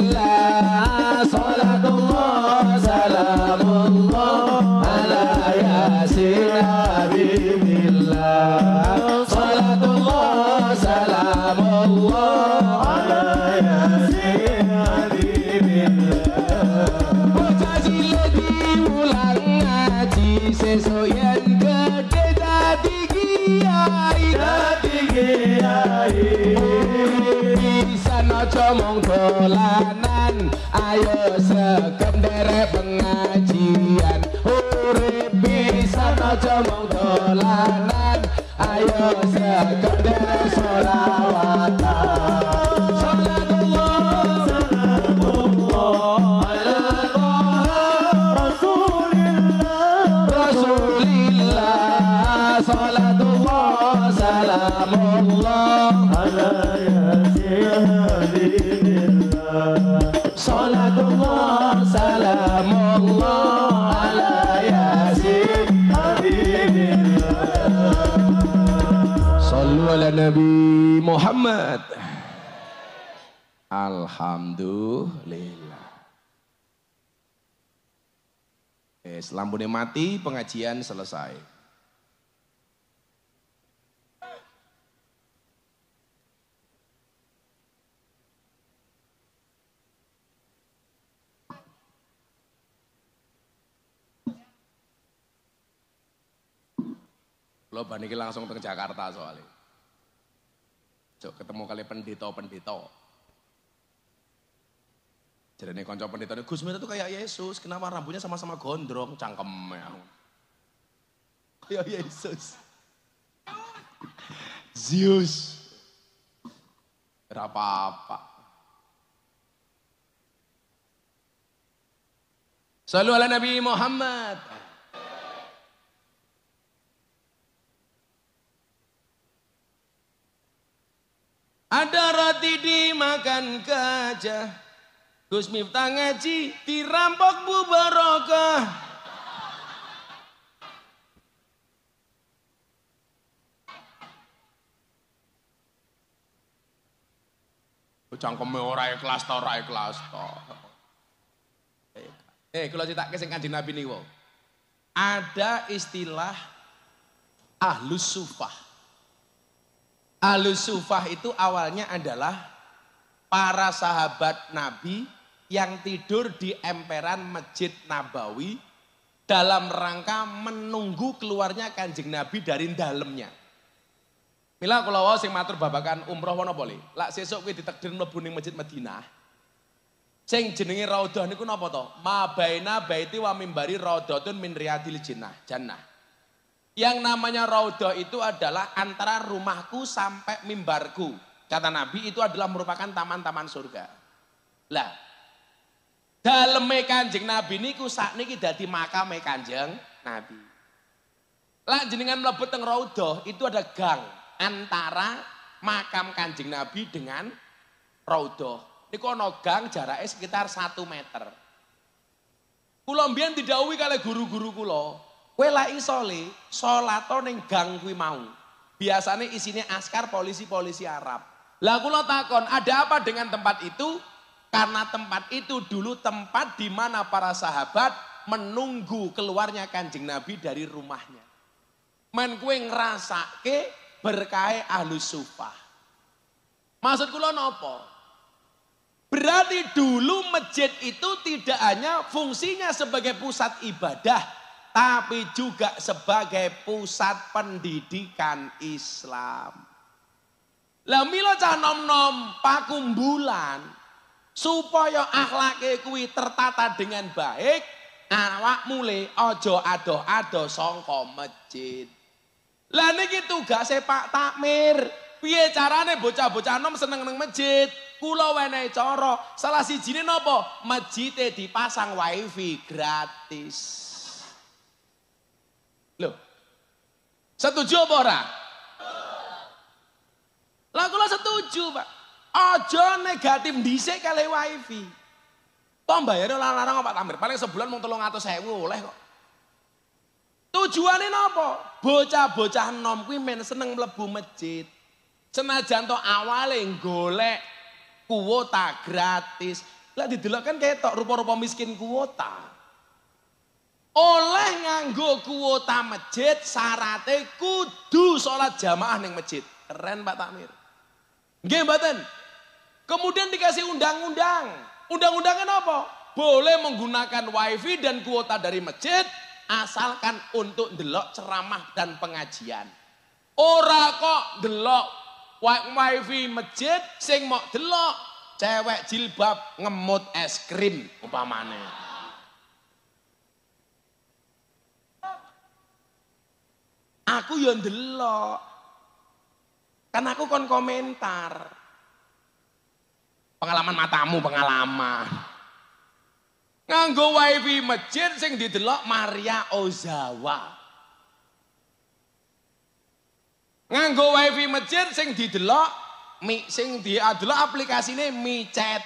Speaker 1: Rasulillah. Salatullah salamullah ala Yasin habibillah. Salatullah salamullah ala Yasin habibillah. Bocah cilik diulang ngaji, sesuk yen gede dadi kiai, dadi kiai. Pisan aja mung dolanan, ayo sregep nderek pengajian. Urip pisan aja mung dolanan, ayo sregep nderek sholawatan. Salatullah salamullah ala Toha Rasulillah. Salatullah salamullah ala Yasin habibillah. Salatullah salamullah ala Yasin habibillah. Sallu ala Nabi Muhammad. Alhamdulillah. Lampunya mati, pengajian selesai. Lo baniki langsung ke Jakarta soalnya. Cok ketemu kali pendeta-pendeta. Jadi konco pendeta ini, Gus Miftah tuh kayak Yesus, kenapa rambutnya sama-sama gondrong, cangkemnya. Kayak Yesus. Zeus. Apa-apa. Sallu ala Nabi Muhammad. Ada roti dimakan gajah, Gus Miftah ngaji dirampok Bu Barokah. Cangkeme ora ikhlas ta, ora ikhlas ta. Kalau critake sing Kanjeng Nabi niku. Ada istilah Ahlus Sufah. Ahlus Sufah itu awalnya adalah para sahabat Nabi yang tidur di emperan Masjid Nabawi dalam rangka menunggu keluarnya Kanjeng Nabi dari dalamnya. Mila kula wau sing matur babakan umroh napa le? Lak sesuk kuwi ditakdir mlebu ning Masjid Madinah. Sing jenenge Raudhah niku napa to? Ma baina baiti wa mimbari raudhatun min riyadil jannah. Yang namanya Raudhah itu adalah antara rumahku sampai mimbarku. Kata Nabi itu adalah merupakan taman-taman surga. Lah, daleme Kanjeng Nabi niku sakniki dadi makame Kanjeng Nabi. Lah jenengan mlebu teng Raudhah itu ada gang antara makam Kanjeng Nabi dengan Raudhah. Niku ana gang jaraknya sekitar 1 meter. Kula mbiyen didhawuhi kalih guru-guru kula, Kowe lak iso le salato ning gang kuwi mau. Biasanya isinya askar polisi-polisi Arab. Lah kula takon, ada apa dengan tempat itu? Karena tempat itu dulu tempat di mana para sahabat menunggu keluarnya Kanjeng Nabi dari rumahnya. Men kowe ngrasake berkahe Ahlus Sufah. Maksud kula napa? Berarti dulu masjid itu tidak hanya fungsinya sebagai pusat ibadah, tapi juga sebagai pusat pendidikan Islam. Lah mila cah nom-nom pakumbulan supaya akhlake kuwi tertata dengan baik, awak mule aja adoh-adoh sangka masjid. Lah niki tugase Pak Takmir. Piye carane bocah-bocah nom seneng nang masjid? Kula wenehi cara. Salah sijine napa? Masjide dipasang wifi gratis. Loh. Setuju apa ora? Lah kula setuju, Pak. Aja negatif dhisik kali wifi. Toh bayare larang Pak Tamir, paling sebulan mung 300.000 oleh kok. Tujuane napa? Bocah-bocah nom kuwi men seneng mlebu masjid. Senajan to awale golek kuota gratis. Lah didelok kan ketok rupa-rupa miskin kuota. Oleh nganggo kuota masjid syaratnya kudu sholat jamaah ning masjid. Keren Pak Takmir. Nggih mboten. Kemudian dikasih undang-undang. Undang-undangnya apa? Boleh menggunakan wifi dan kuota dari masjid asalkan untuk delok ceramah dan pengajian. Ora kok delok wifi masjid sing mau delok cewek jilbab ngemut es krim umpamane. Aku yo ndelok. Kan aku kon komentar. Pengalaman matamu, pengalaman. Nganggo wifi masjid sing didelok Maria Ozawa. Nganggo wifi masjid sing didelok sing diadelok aplikasine micet.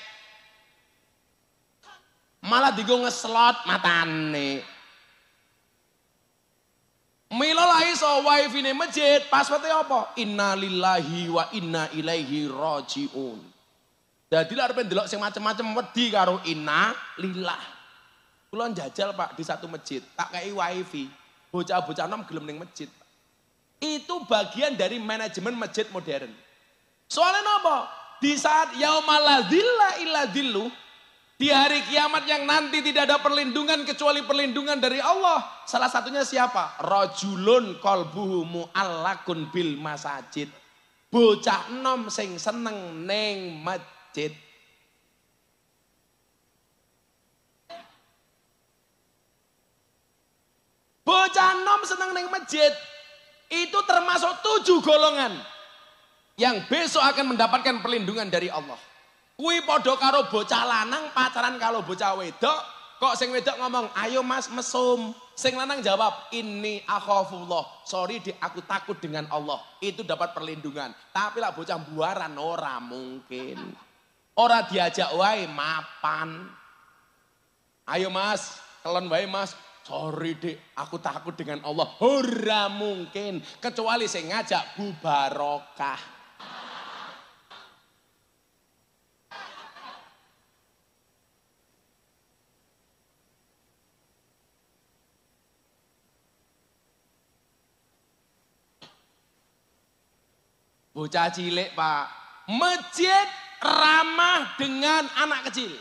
Speaker 1: Malah digo ngeslot matane. Mila lah iso wifi ne masjid, passwordnya apa? Inna lillahi wa inna ilaihi rajiun. Jadi lah arep ndelok sing macem-macem wedi karo inna lillah. Kula njajal Pak di satu masjid, tak kei wifi. Bocah-bocah nom gelem ning masjid. Itu bagian dari manajemen masjid modern. Soalnya napa? Di saat yaumal la dzilla illa dzilluh, di hari kiamat yang nanti tidak ada perlindungan kecuali perlindungan dari Allah. Salah satunya siapa? Rajulun qalbuhu mu'allakun bil masajid. Bocah enom sing seneng ning masjid. Bocah enom seneng ning masjid. Itu termasuk 7 golongan yang besok akan mendapatkan perlindungan dari Allah. Kui podo karo bocah lanang pacaran kalau bocah wedok, kok sing wedok ngomong, ayo mas mesum. Sing lanang jawab, ini akhafullah. Sorry dik, aku takut dengan Allah. Itu dapat perlindungan. Tapi lah bocah buaran, ora mungkin. Ora diajak wae mapan. Ayo mas, kelon wae mas. Sorry dik, aku takut dengan Allah. Ora mungkin. Kecuali sing ngajak Bu Barokah. Bocah cilik Pak, masjid ramah dengan anak kecil.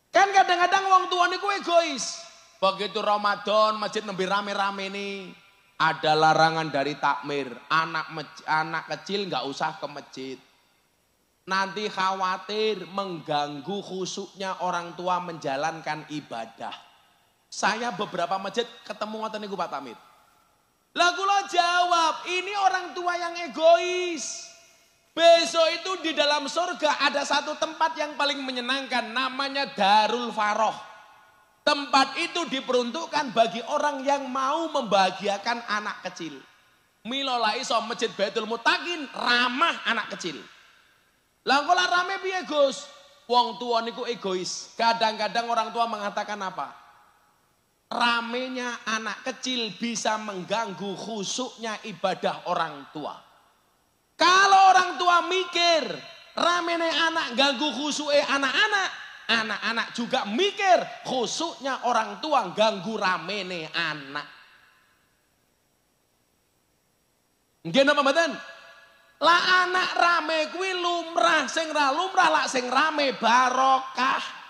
Speaker 1: Kan kadang-kadang wong tua niku egois. Begitu Ramadan masjid nembe rame-rame nih. Ada larangan dari takmir, anak kecil nggak usah ke masjid. Nanti khawatir mengganggu khusyuknya orang tua menjalankan ibadah. Saya beberapa masjid ketemu ngoten niku Pak Tamir. Lah kula jawab, ini orang tua yang egois. Besok itu di dalam surga ada satu tempat yang paling menyenangkan, namanya Darul Faroh. Tempat itu diperuntukkan bagi orang yang mau membahagiakan anak kecil. Mila la iso Masjid Baitul Muttaqin ramah anak kecil. Lah kula rame piye Gus? Wong tua niku egois. Kadang-kadang orang tua mengatakan apa? ramenya anak kecil bisa mengganggu khusyuknya ibadah orang tua. Kalau orang tua mikir ramenya anak ganggu khusyuknya anak-anak, anak-anak juga mikir khusyuknya orang tua ganggu ramenya anak. Nggih napa mboten? Lah anak rame kuwi lumrah, sing ra lumrah lak sing rame barokah.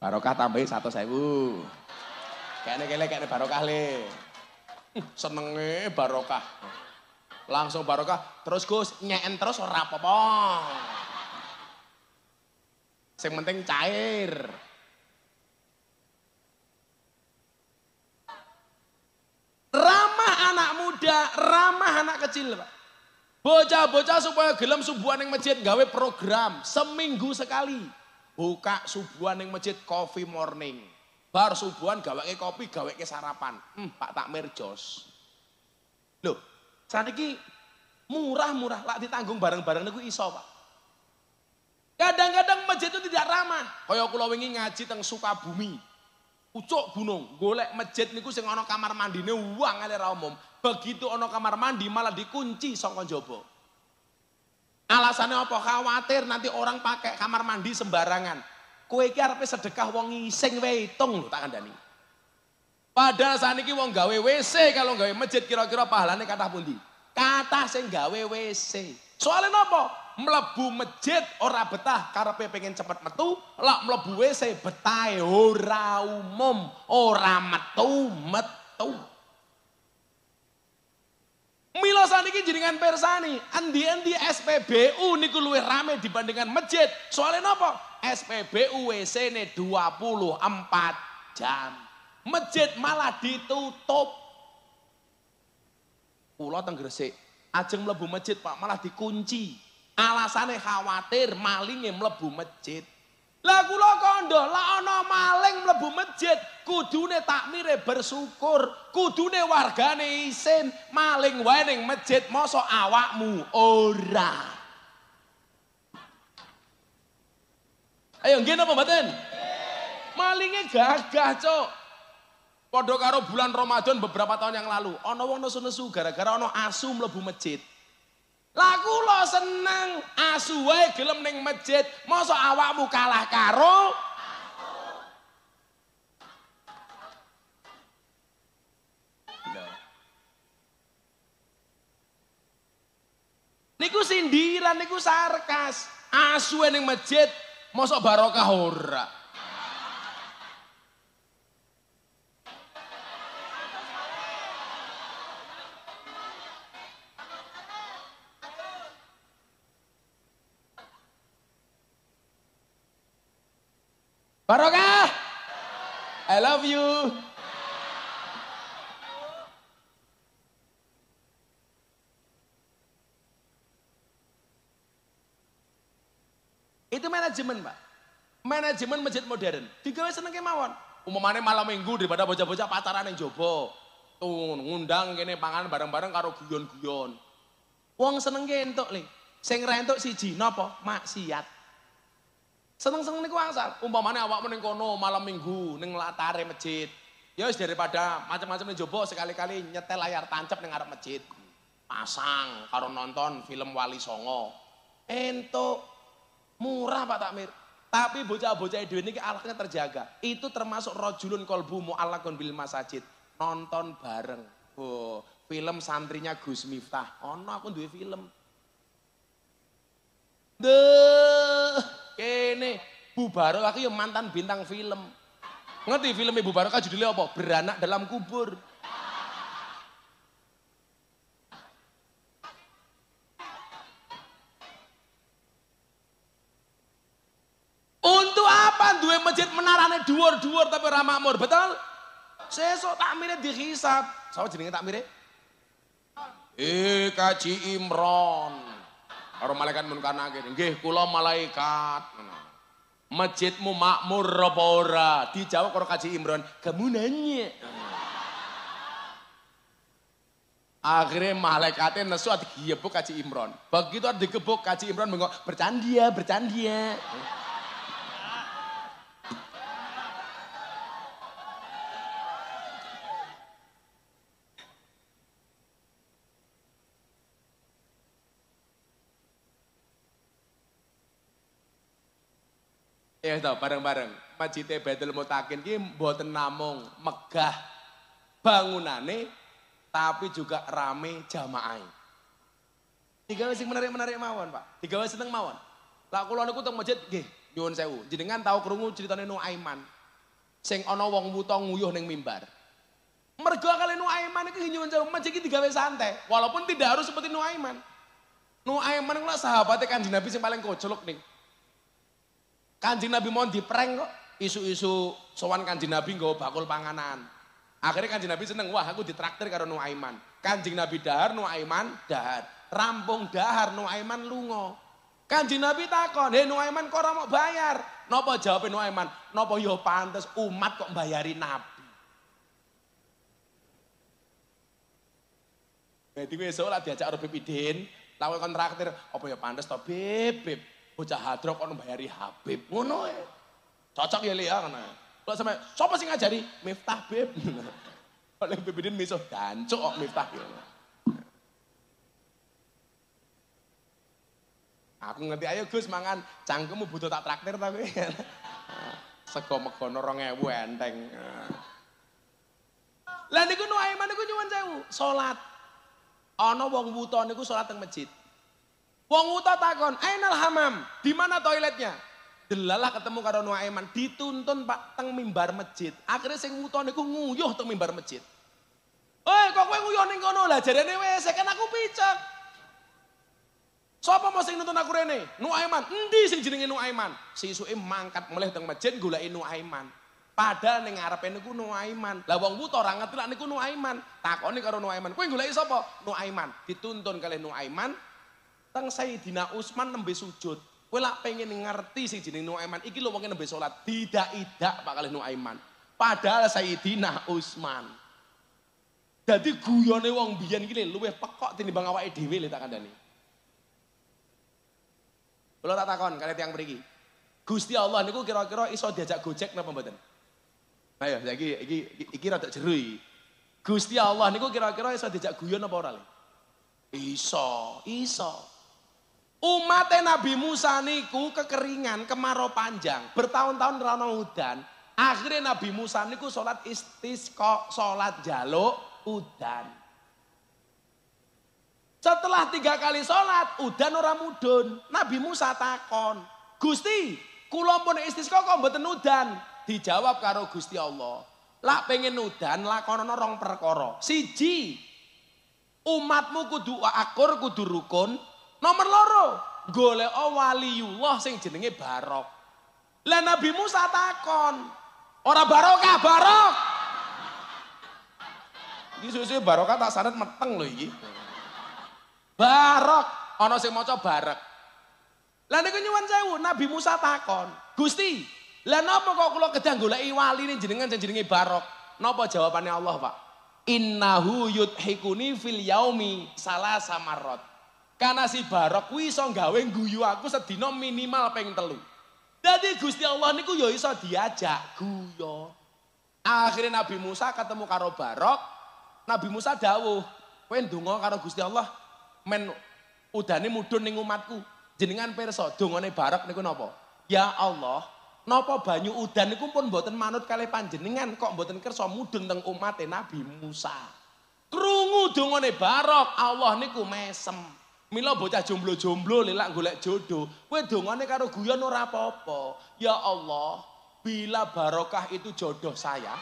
Speaker 1: Barokah tambahin 100.000. Kayaknya barokah le. Senenge barokah. Langsung barokah. Terus Gus nyeken terus ora apa-apa. Yang penting cair. Ramah anak muda, ramah anak kecil Pak. Bocah-bocah supaya gelem subuhan yang masjid gawe program seminggu sekali. Buka subuhan yang masjid coffee morning. Bar subuhan gaweke kopi, gaweke sarapan. Pak Takmir jos. Loh, saniki murah-murah lak ditanggung bareng-bareng niku iso Pak. Kadang-kadang masjid itu tidak ramah. Kaya kula wingi ngaji teng Sukabumi. Ucuk gunung, golek masjid niku sing ana kamar mandine wangale ra umum. Begitu ana kamar mandi malah dikunci saka njaba. Alasannya apa? Khawatir nanti orang pakai kamar mandi sembarangan. Kowe iki arepe sedekah wong ngising wae hitung lho tak kandhani. Padahal saniki wong gawe WC kalau gawe masjid kira-kira pahalane kathah pundi? Kathah sing gawe WC. Soalnya napa? Mlebu masjid ora betah karepe pengen cepet metu, lak mlebu WC betahe ora umum, ora metu. Mila saniki jenengan persani, endi-endi SPBU niku luwih rame dibandingkan masjid. Soalnya napa? SPBU WC-ne 24 jam. Masjid malah ditutup. Kula teng Gresik, ajeng mlebu masjid Pak malah dikunci. Alasannya khawatir malinge mlebu masjid. Lah kula kandha, lah ana maling mlebu masjid, kudune takmire bersyukur, kudune wargane isin, maling wae ning masjid, mosok awakmu ora. Ayo nggih napa mboten? Malinge gagah, Cuk. Padha karo bulan Ramadan beberapa tahun yang lalu, ana wong nesu-nesu gara-gara ana asu mlebu masjid. Lah kula seneng asu wae gelem ning masjid, mosok awakmu kalah karo niku sindiran, niku sarkas. Asu ning masjid, mosok barokah ora. Barokah, I love you. Itu manajemen Pak. Manajemen masjid modern. Digawe seneng kemawon. Umumane malam minggu daripada bocah-bocah pacaran yang jobo. Tuh ngundang kene pangan bareng-bareng karo guyon-guyon. Wong seneng entuk le. Sing ra entuk siji napa? Maksiat. Seneng-seneng niku angsal. Umpamane awakmu ning kono malam minggu ning latare masjid. Ya wis daripada macam-macam ning jobo sekali-kali nyetel layar tancep ning ngarep masjid. Pasang karo nonton film Wali Songo. Entuk murah Pak Takmir. Tapi bocah-bocah dhewe niki akhlaknya terjaga. Itu termasuk rajulun qalbu mu'allaqun bil masajid. Nonton bareng. Oh, film santrinya Gus Miftah. Ono aku duwe film. Kene Bu Barokah aku ya mantan bintang film. Ngerti film Ibu Barokah judulnya apa? Beranak dalam kubur. Untuk apa duwe masjid menarane dhuwur-dhuwur tapi ora makmur, betul? Sesuk takmire dihisab. Sapa jenenge takmire? Kaji Imron. Karo malaikat munkar nakir, nggih kula malaikat. Masjidmu makmur apa ora? Dijawab karo Kaji Imron, kamu nanya. Akhirnya malaikatnya nesu digebuk Kaji Imron. Begitu digebuk Kaji Imron bengok, bercandia, bercandia. Ya tau bareng-bareng. Masjid Baitul Mutakin ki mboten namung megah bangunane tapi juga rame jamaah. Digawe sing menarik-menarik mawon, Pak. Digawe seneng mawon. Lah kula niku teng masjid nggih nyuwun sewu. Jenengan tahu krungu critane Nuaiman. Sing ana wong wuta nguyuh ning mimbar. Mergo kali Nuaiman iki nyuwun sewu masjid iki digawe santai, walaupun tidak harus seperti Nuaiman. Nuaiman iku sahabate Kanjeng Nabi sing paling koclok nih. Kanjeng Nabi mau diprank kok, isu-isu sowan Kanjeng Nabi nggawa bakul panganan. Akhirnya Kanjeng Nabi seneng, wah aku ditraktir karo Nuaiman. Kanjeng Nabi dahar, Nuaiman dahar. Rampung dahar, Nuaiman lunga. Kanjeng Nabi takon, "Hei Nuaiman kok ora mau bayar?" Napa jawabe Nuaiman? "Napa ya pantes umat kok bayari Nabi." Jadi besok lah diajak karo Beb Idin, lawan kontraktir, "Apa ya pantes to, Beb? Bocah hadrok ono bayari Habib ngono e. Cocok ya Lia kana. Kok sampe sapa sing ngajari? Miftah Beb. Oleh Bebidin miso dancuk kok Miftah ya. Aku ngerti ayo Gus mangan cangkemmu butuh tak traktir tapi. Sego megono 2000 enteng. Lah niku Nuaiman niku nyuwun sewu, salat. Ana wong wuta niku salat teng masjid. Wong wuta takon, "Ainal hamam?" Di mana toiletnya? Delalah ketemu karo Nuaiman, dituntun Pak teng mimbar masjid. Akhirnya sing wuta niku nguyuh teng mimbar masjid. Kok kowe nguyuh ning kono? Lah jarene WC kan aku picek. Sapa mau sing nuntun aku rene? Nuaiman. Endi sing jenenge Nuaiman? Sisuke mangkat melih teng masjid goleki Nuaiman. Padahal ning ngarepe niku Nuaiman. Lah wong wuta ora ngerti lak niku Nuaiman. Takoni karo Nuaiman, "Kowe goleki sapa?" Nuaiman. Dituntun kalih Nuaiman teng Sayyidina Utsman nembe sujud. Kowe lak pengen ngerti sing jeneng Nuaiman iki lho wong nembe salat tidak Pak kalih Nuaiman. Padahal Sayyidina Utsman. Dadi guyone wong biyen iki luwih pekok tinimbang awake dhewe lho tak kandhani. Kula tak takon kalih tiyang mriki. Gusti Allah niku kira-kira iso diajak Gojek napa mboten? Ayo saiki iki rada jero iki. Gusti Allah niku kira-kira iso diajak guyon apa ora le? Iso. Umatnya Nabi Musa niku kekeringan, kemarau panjang, bertahun-tahun ora ono udan. Akhirnya Nabi Musa niku salat istisqa, salat jaluk udan. Setelah 3 kali salat, udan ora mudhun. Nabi Musa takon, "Gusti, kula pun istisqa kok mboten udan?" Dijawab karo Gusti Allah, "Lak pengen udan lakonono 2 perkara. Siji, umatmu kudu akur, kudu rukun. Nomor 2, golek waliullah sing jenenge Barok." Lah Nabi Musa takon, "Ora barokah, barok?" Iki suwe-suwe barokah tak sanad meteng lho iki. Barok, ana sing maca barek. Lah niku nyuwun sewu, Nabi Musa takon, "Gusti, lah napa kok kula kedah goleki waline jenengan sing jenenge Barok?" Napa jawabannya Allah, Pak? "Innahu yudhikuni fil yaumi salasa marrat." Karena si Barok kuwi iso gawe guyu aku sedina minimal ping 3. Dadi Gusti Allah niku ya iso diajak guyon. Akhirnya Nabi Musa ketemu karo Barok. Nabi Musa dawuh, "Kowe ndonga karo Gusti Allah men udane mudhun ning umatku. Jenengan pirsa dongane Barok niku napa? Ya Allah, napa banyu udan niku pun mboten manut kalih panjenengan kok mboten kersa mudhun teng umate Nabi Musa." Krungu dongane Barok, Allah niku mesem. Mila bocah jomblo-jomblo lelak golek jodoh. Kowe dongane karo guyon ora apa-apa. Ya Allah, bila barokah itu jodoh saya.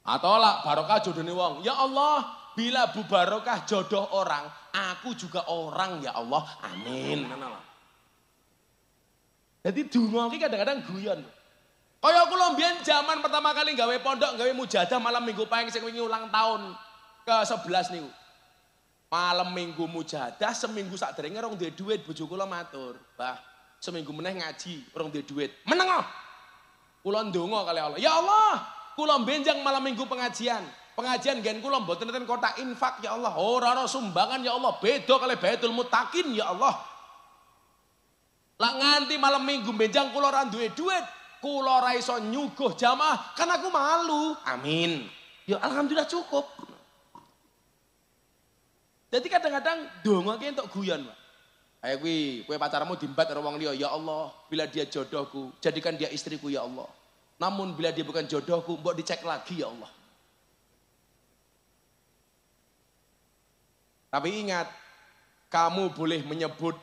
Speaker 1: Atau lah barokah jodohne wong. Ya Allah, bila bu barokah jodoh orang, aku juga orang ya Allah. Amin. Jadi donga iki kadang-kadang guyon. Kaya kula mbiyen zaman pertama kali gawe pondok, gawe mujadah malam minggu paing sing wingi ulang tahun ke-11 niku. Malam minggu mujadah seminggu sakderenge rong duwe dhuwit bojo kula matur, "Mbah, seminggu meneh ngaji, rong duwe dhuwit." "Meneng ah." Kula ndonga kali Allah. Ya Allah, kula benjang malam minggu pengajian. Pengajian gen kula mboten enten kotak infak ya Allah. Ora ana sumbangan ya Allah. Beda kali Baitul Muttaqin ya Allah. Lah nganti malam minggu benjang kula ora duwe duit. Kula ora iso nyuguh jamaah kan aku malu. Amin. Ya alhamdulillah cukup. Jadi kadang-kadang donga ki entuk guyon, Pak. Ayo kowe pacarmu dimbat karo wong liya, ya Allah, bila dia jodohku, jadikan dia istriku ya Allah. Namun bila dia bukan jodohku, mbok dicek lagi ya Allah. Tapi ingat, kamu boleh menyebut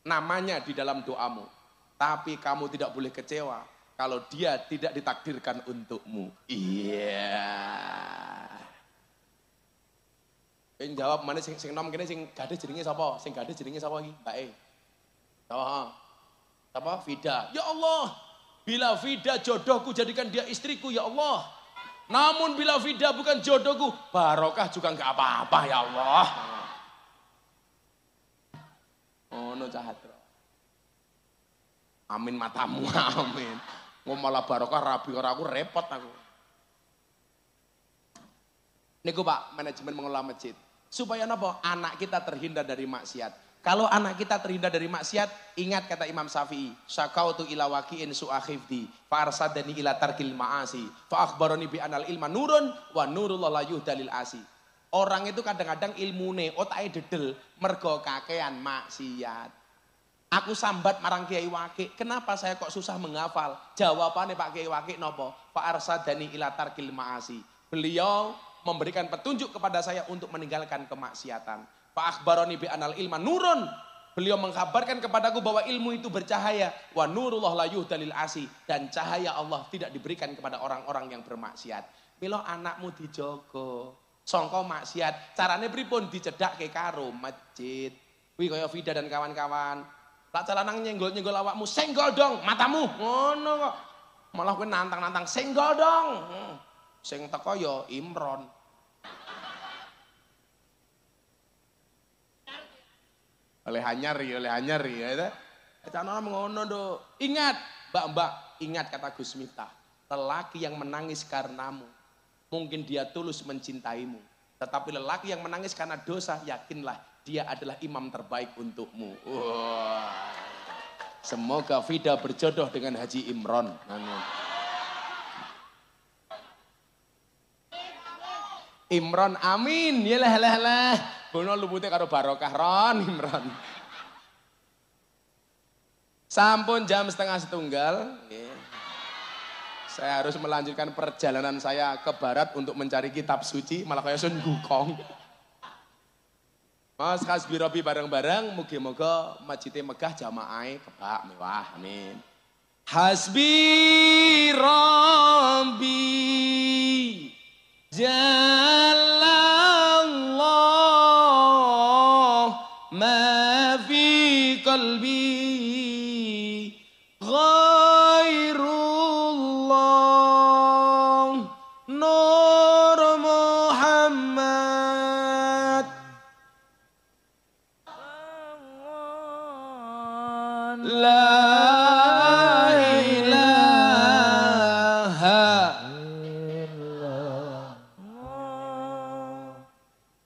Speaker 1: namanya di dalam doamu. Tapi kamu tidak boleh kecewa kalau dia tidak ditakdirkan untukmu. Iya. Sing jawab mana sing nom kene sing gadis jenenge sapa? Sing gadis jenenge sapa iki? Mbak E. Sapa? Vida. Ya Allah, bila Vida jodohku jadikan dia istriku ya Allah. Namun bila Vida bukan jodohku, barokah juga enggak apa-apa ya Allah. Oh no cahatro. Amin matamu, amin. Ngomalah barokah rabi ora aku repot aku. Niku Pak, manajemen mengelola masjid. Supaya napa? Anak kita terhindar dari maksiat. Kalau anak kita terhindar dari maksiat, ingat kata Imam Syafi'i, syakautu ila waqi'in su'akhifdi, fa'arsadani ila tarkil ma'asi, fa'akhbaroni bi'anal ilma nurun, wa nurullah la yuhdalil asi. Orang itu kadang-kadang ilmune, otake dedel, mergo kakean maksiat. Aku sambat marang Kiai Waki, kenapa saya kok susah menghafal? Jawabannya Pak Kiai Waki nopo? Fa'arsadani ila tarkil ma'asi. Beliau memberikan petunjuk kepada saya untuk meninggalkan kemaksiatan. Fa akhbaroni bi anal ilma nurun. Beliau mengkabarkan kepadaku bahwa ilmu itu bercahaya. Wa nurullah la yuhdalil asi. Dan cahaya Allah tidak diberikan kepada orang-orang yang bermaksiat. Mila anakmu dijogo. Sangka maksiat. Carane pripun dicedakke karo masjid. Kuwi kaya Vida dan kawan-kawan. Tak calanang nyenggol-nyenggol awakmu, senggol dong matamu. Ngono kok. Malah kowe nantang-nantang senggol dong. Sing teko ya Imron. Oleh hanyari ya. Cana ngono do. Ingat, Mbak, ingat kata Gus Miftah. Lelaki yang menangis karenamu, mungkin dia tulus mencintaimu. Tetapi lelaki yang menangis karena dosa, yakinlah dia adalah imam terbaik untukmu. Wah. Semoga Vida berjodoh dengan Haji Imron. Amin. Imron amin. Yalah. Bono lupute karo barokah Ron Imron. Sampun jam 1:30. Saya harus melanjutkan perjalanan saya ke barat untuk mencari kitab suci, malah kaya Sun Gukong. Mas Hasbi Robi bareng-bareng, mugi-moga masjidnya megah jamaah kebak mewah. Amin. Hasbi Robi Jalallah ma fi qalbi ghairullah Nur Muhammad La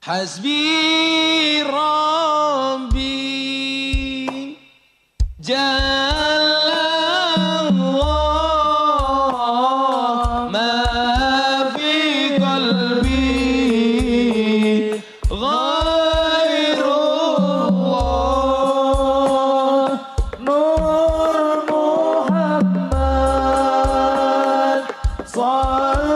Speaker 1: Hasbi Rabbi Jalallah ma fi qalbi ghairullah Nur Muhammad
Speaker 3: Sallallahu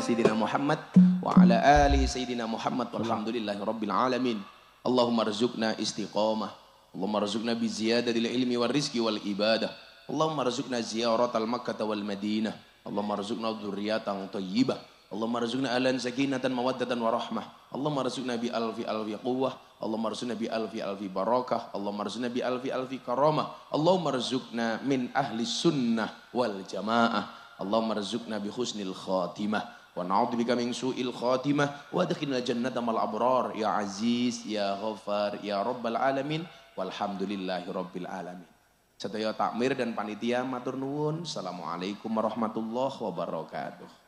Speaker 1: sayyidina Muhammad wa ala ali sayyidina Muhammad walhamdulillahi rabbil alamin. Allahumma rzuqna istiqamah. Allahumma rzuqna bi ziyadatil ilmi wal rizqi wal ibadah. Allahumma rzuqna ziyaratal Makkah wal Madinah. Allahumma rzuqna dzurriyyatan thayyibah. Allahumma rzuqna ahlan sakinatan mawaddatan wa rahmah. Allahumma rzuqna bi alfi quwwah. Allahumma rzuqna bi alfi barakah. Allahumma rzuqna bi alfi karamah. Allahumma rzuqna min ahli sunnah wal jamaah. Allahumma rzuqna bi husnil khatimah. Wa na'udzubika min su'il khatimah wa adkhilna jannata mal abrar ya aziz ya ghafar ya rabbal alamin walhamdulillahi rabbil alamin. Sedaya takmir dan panitia matur nuwun. Assalamualaikum warahmatullahi wabarakatuh.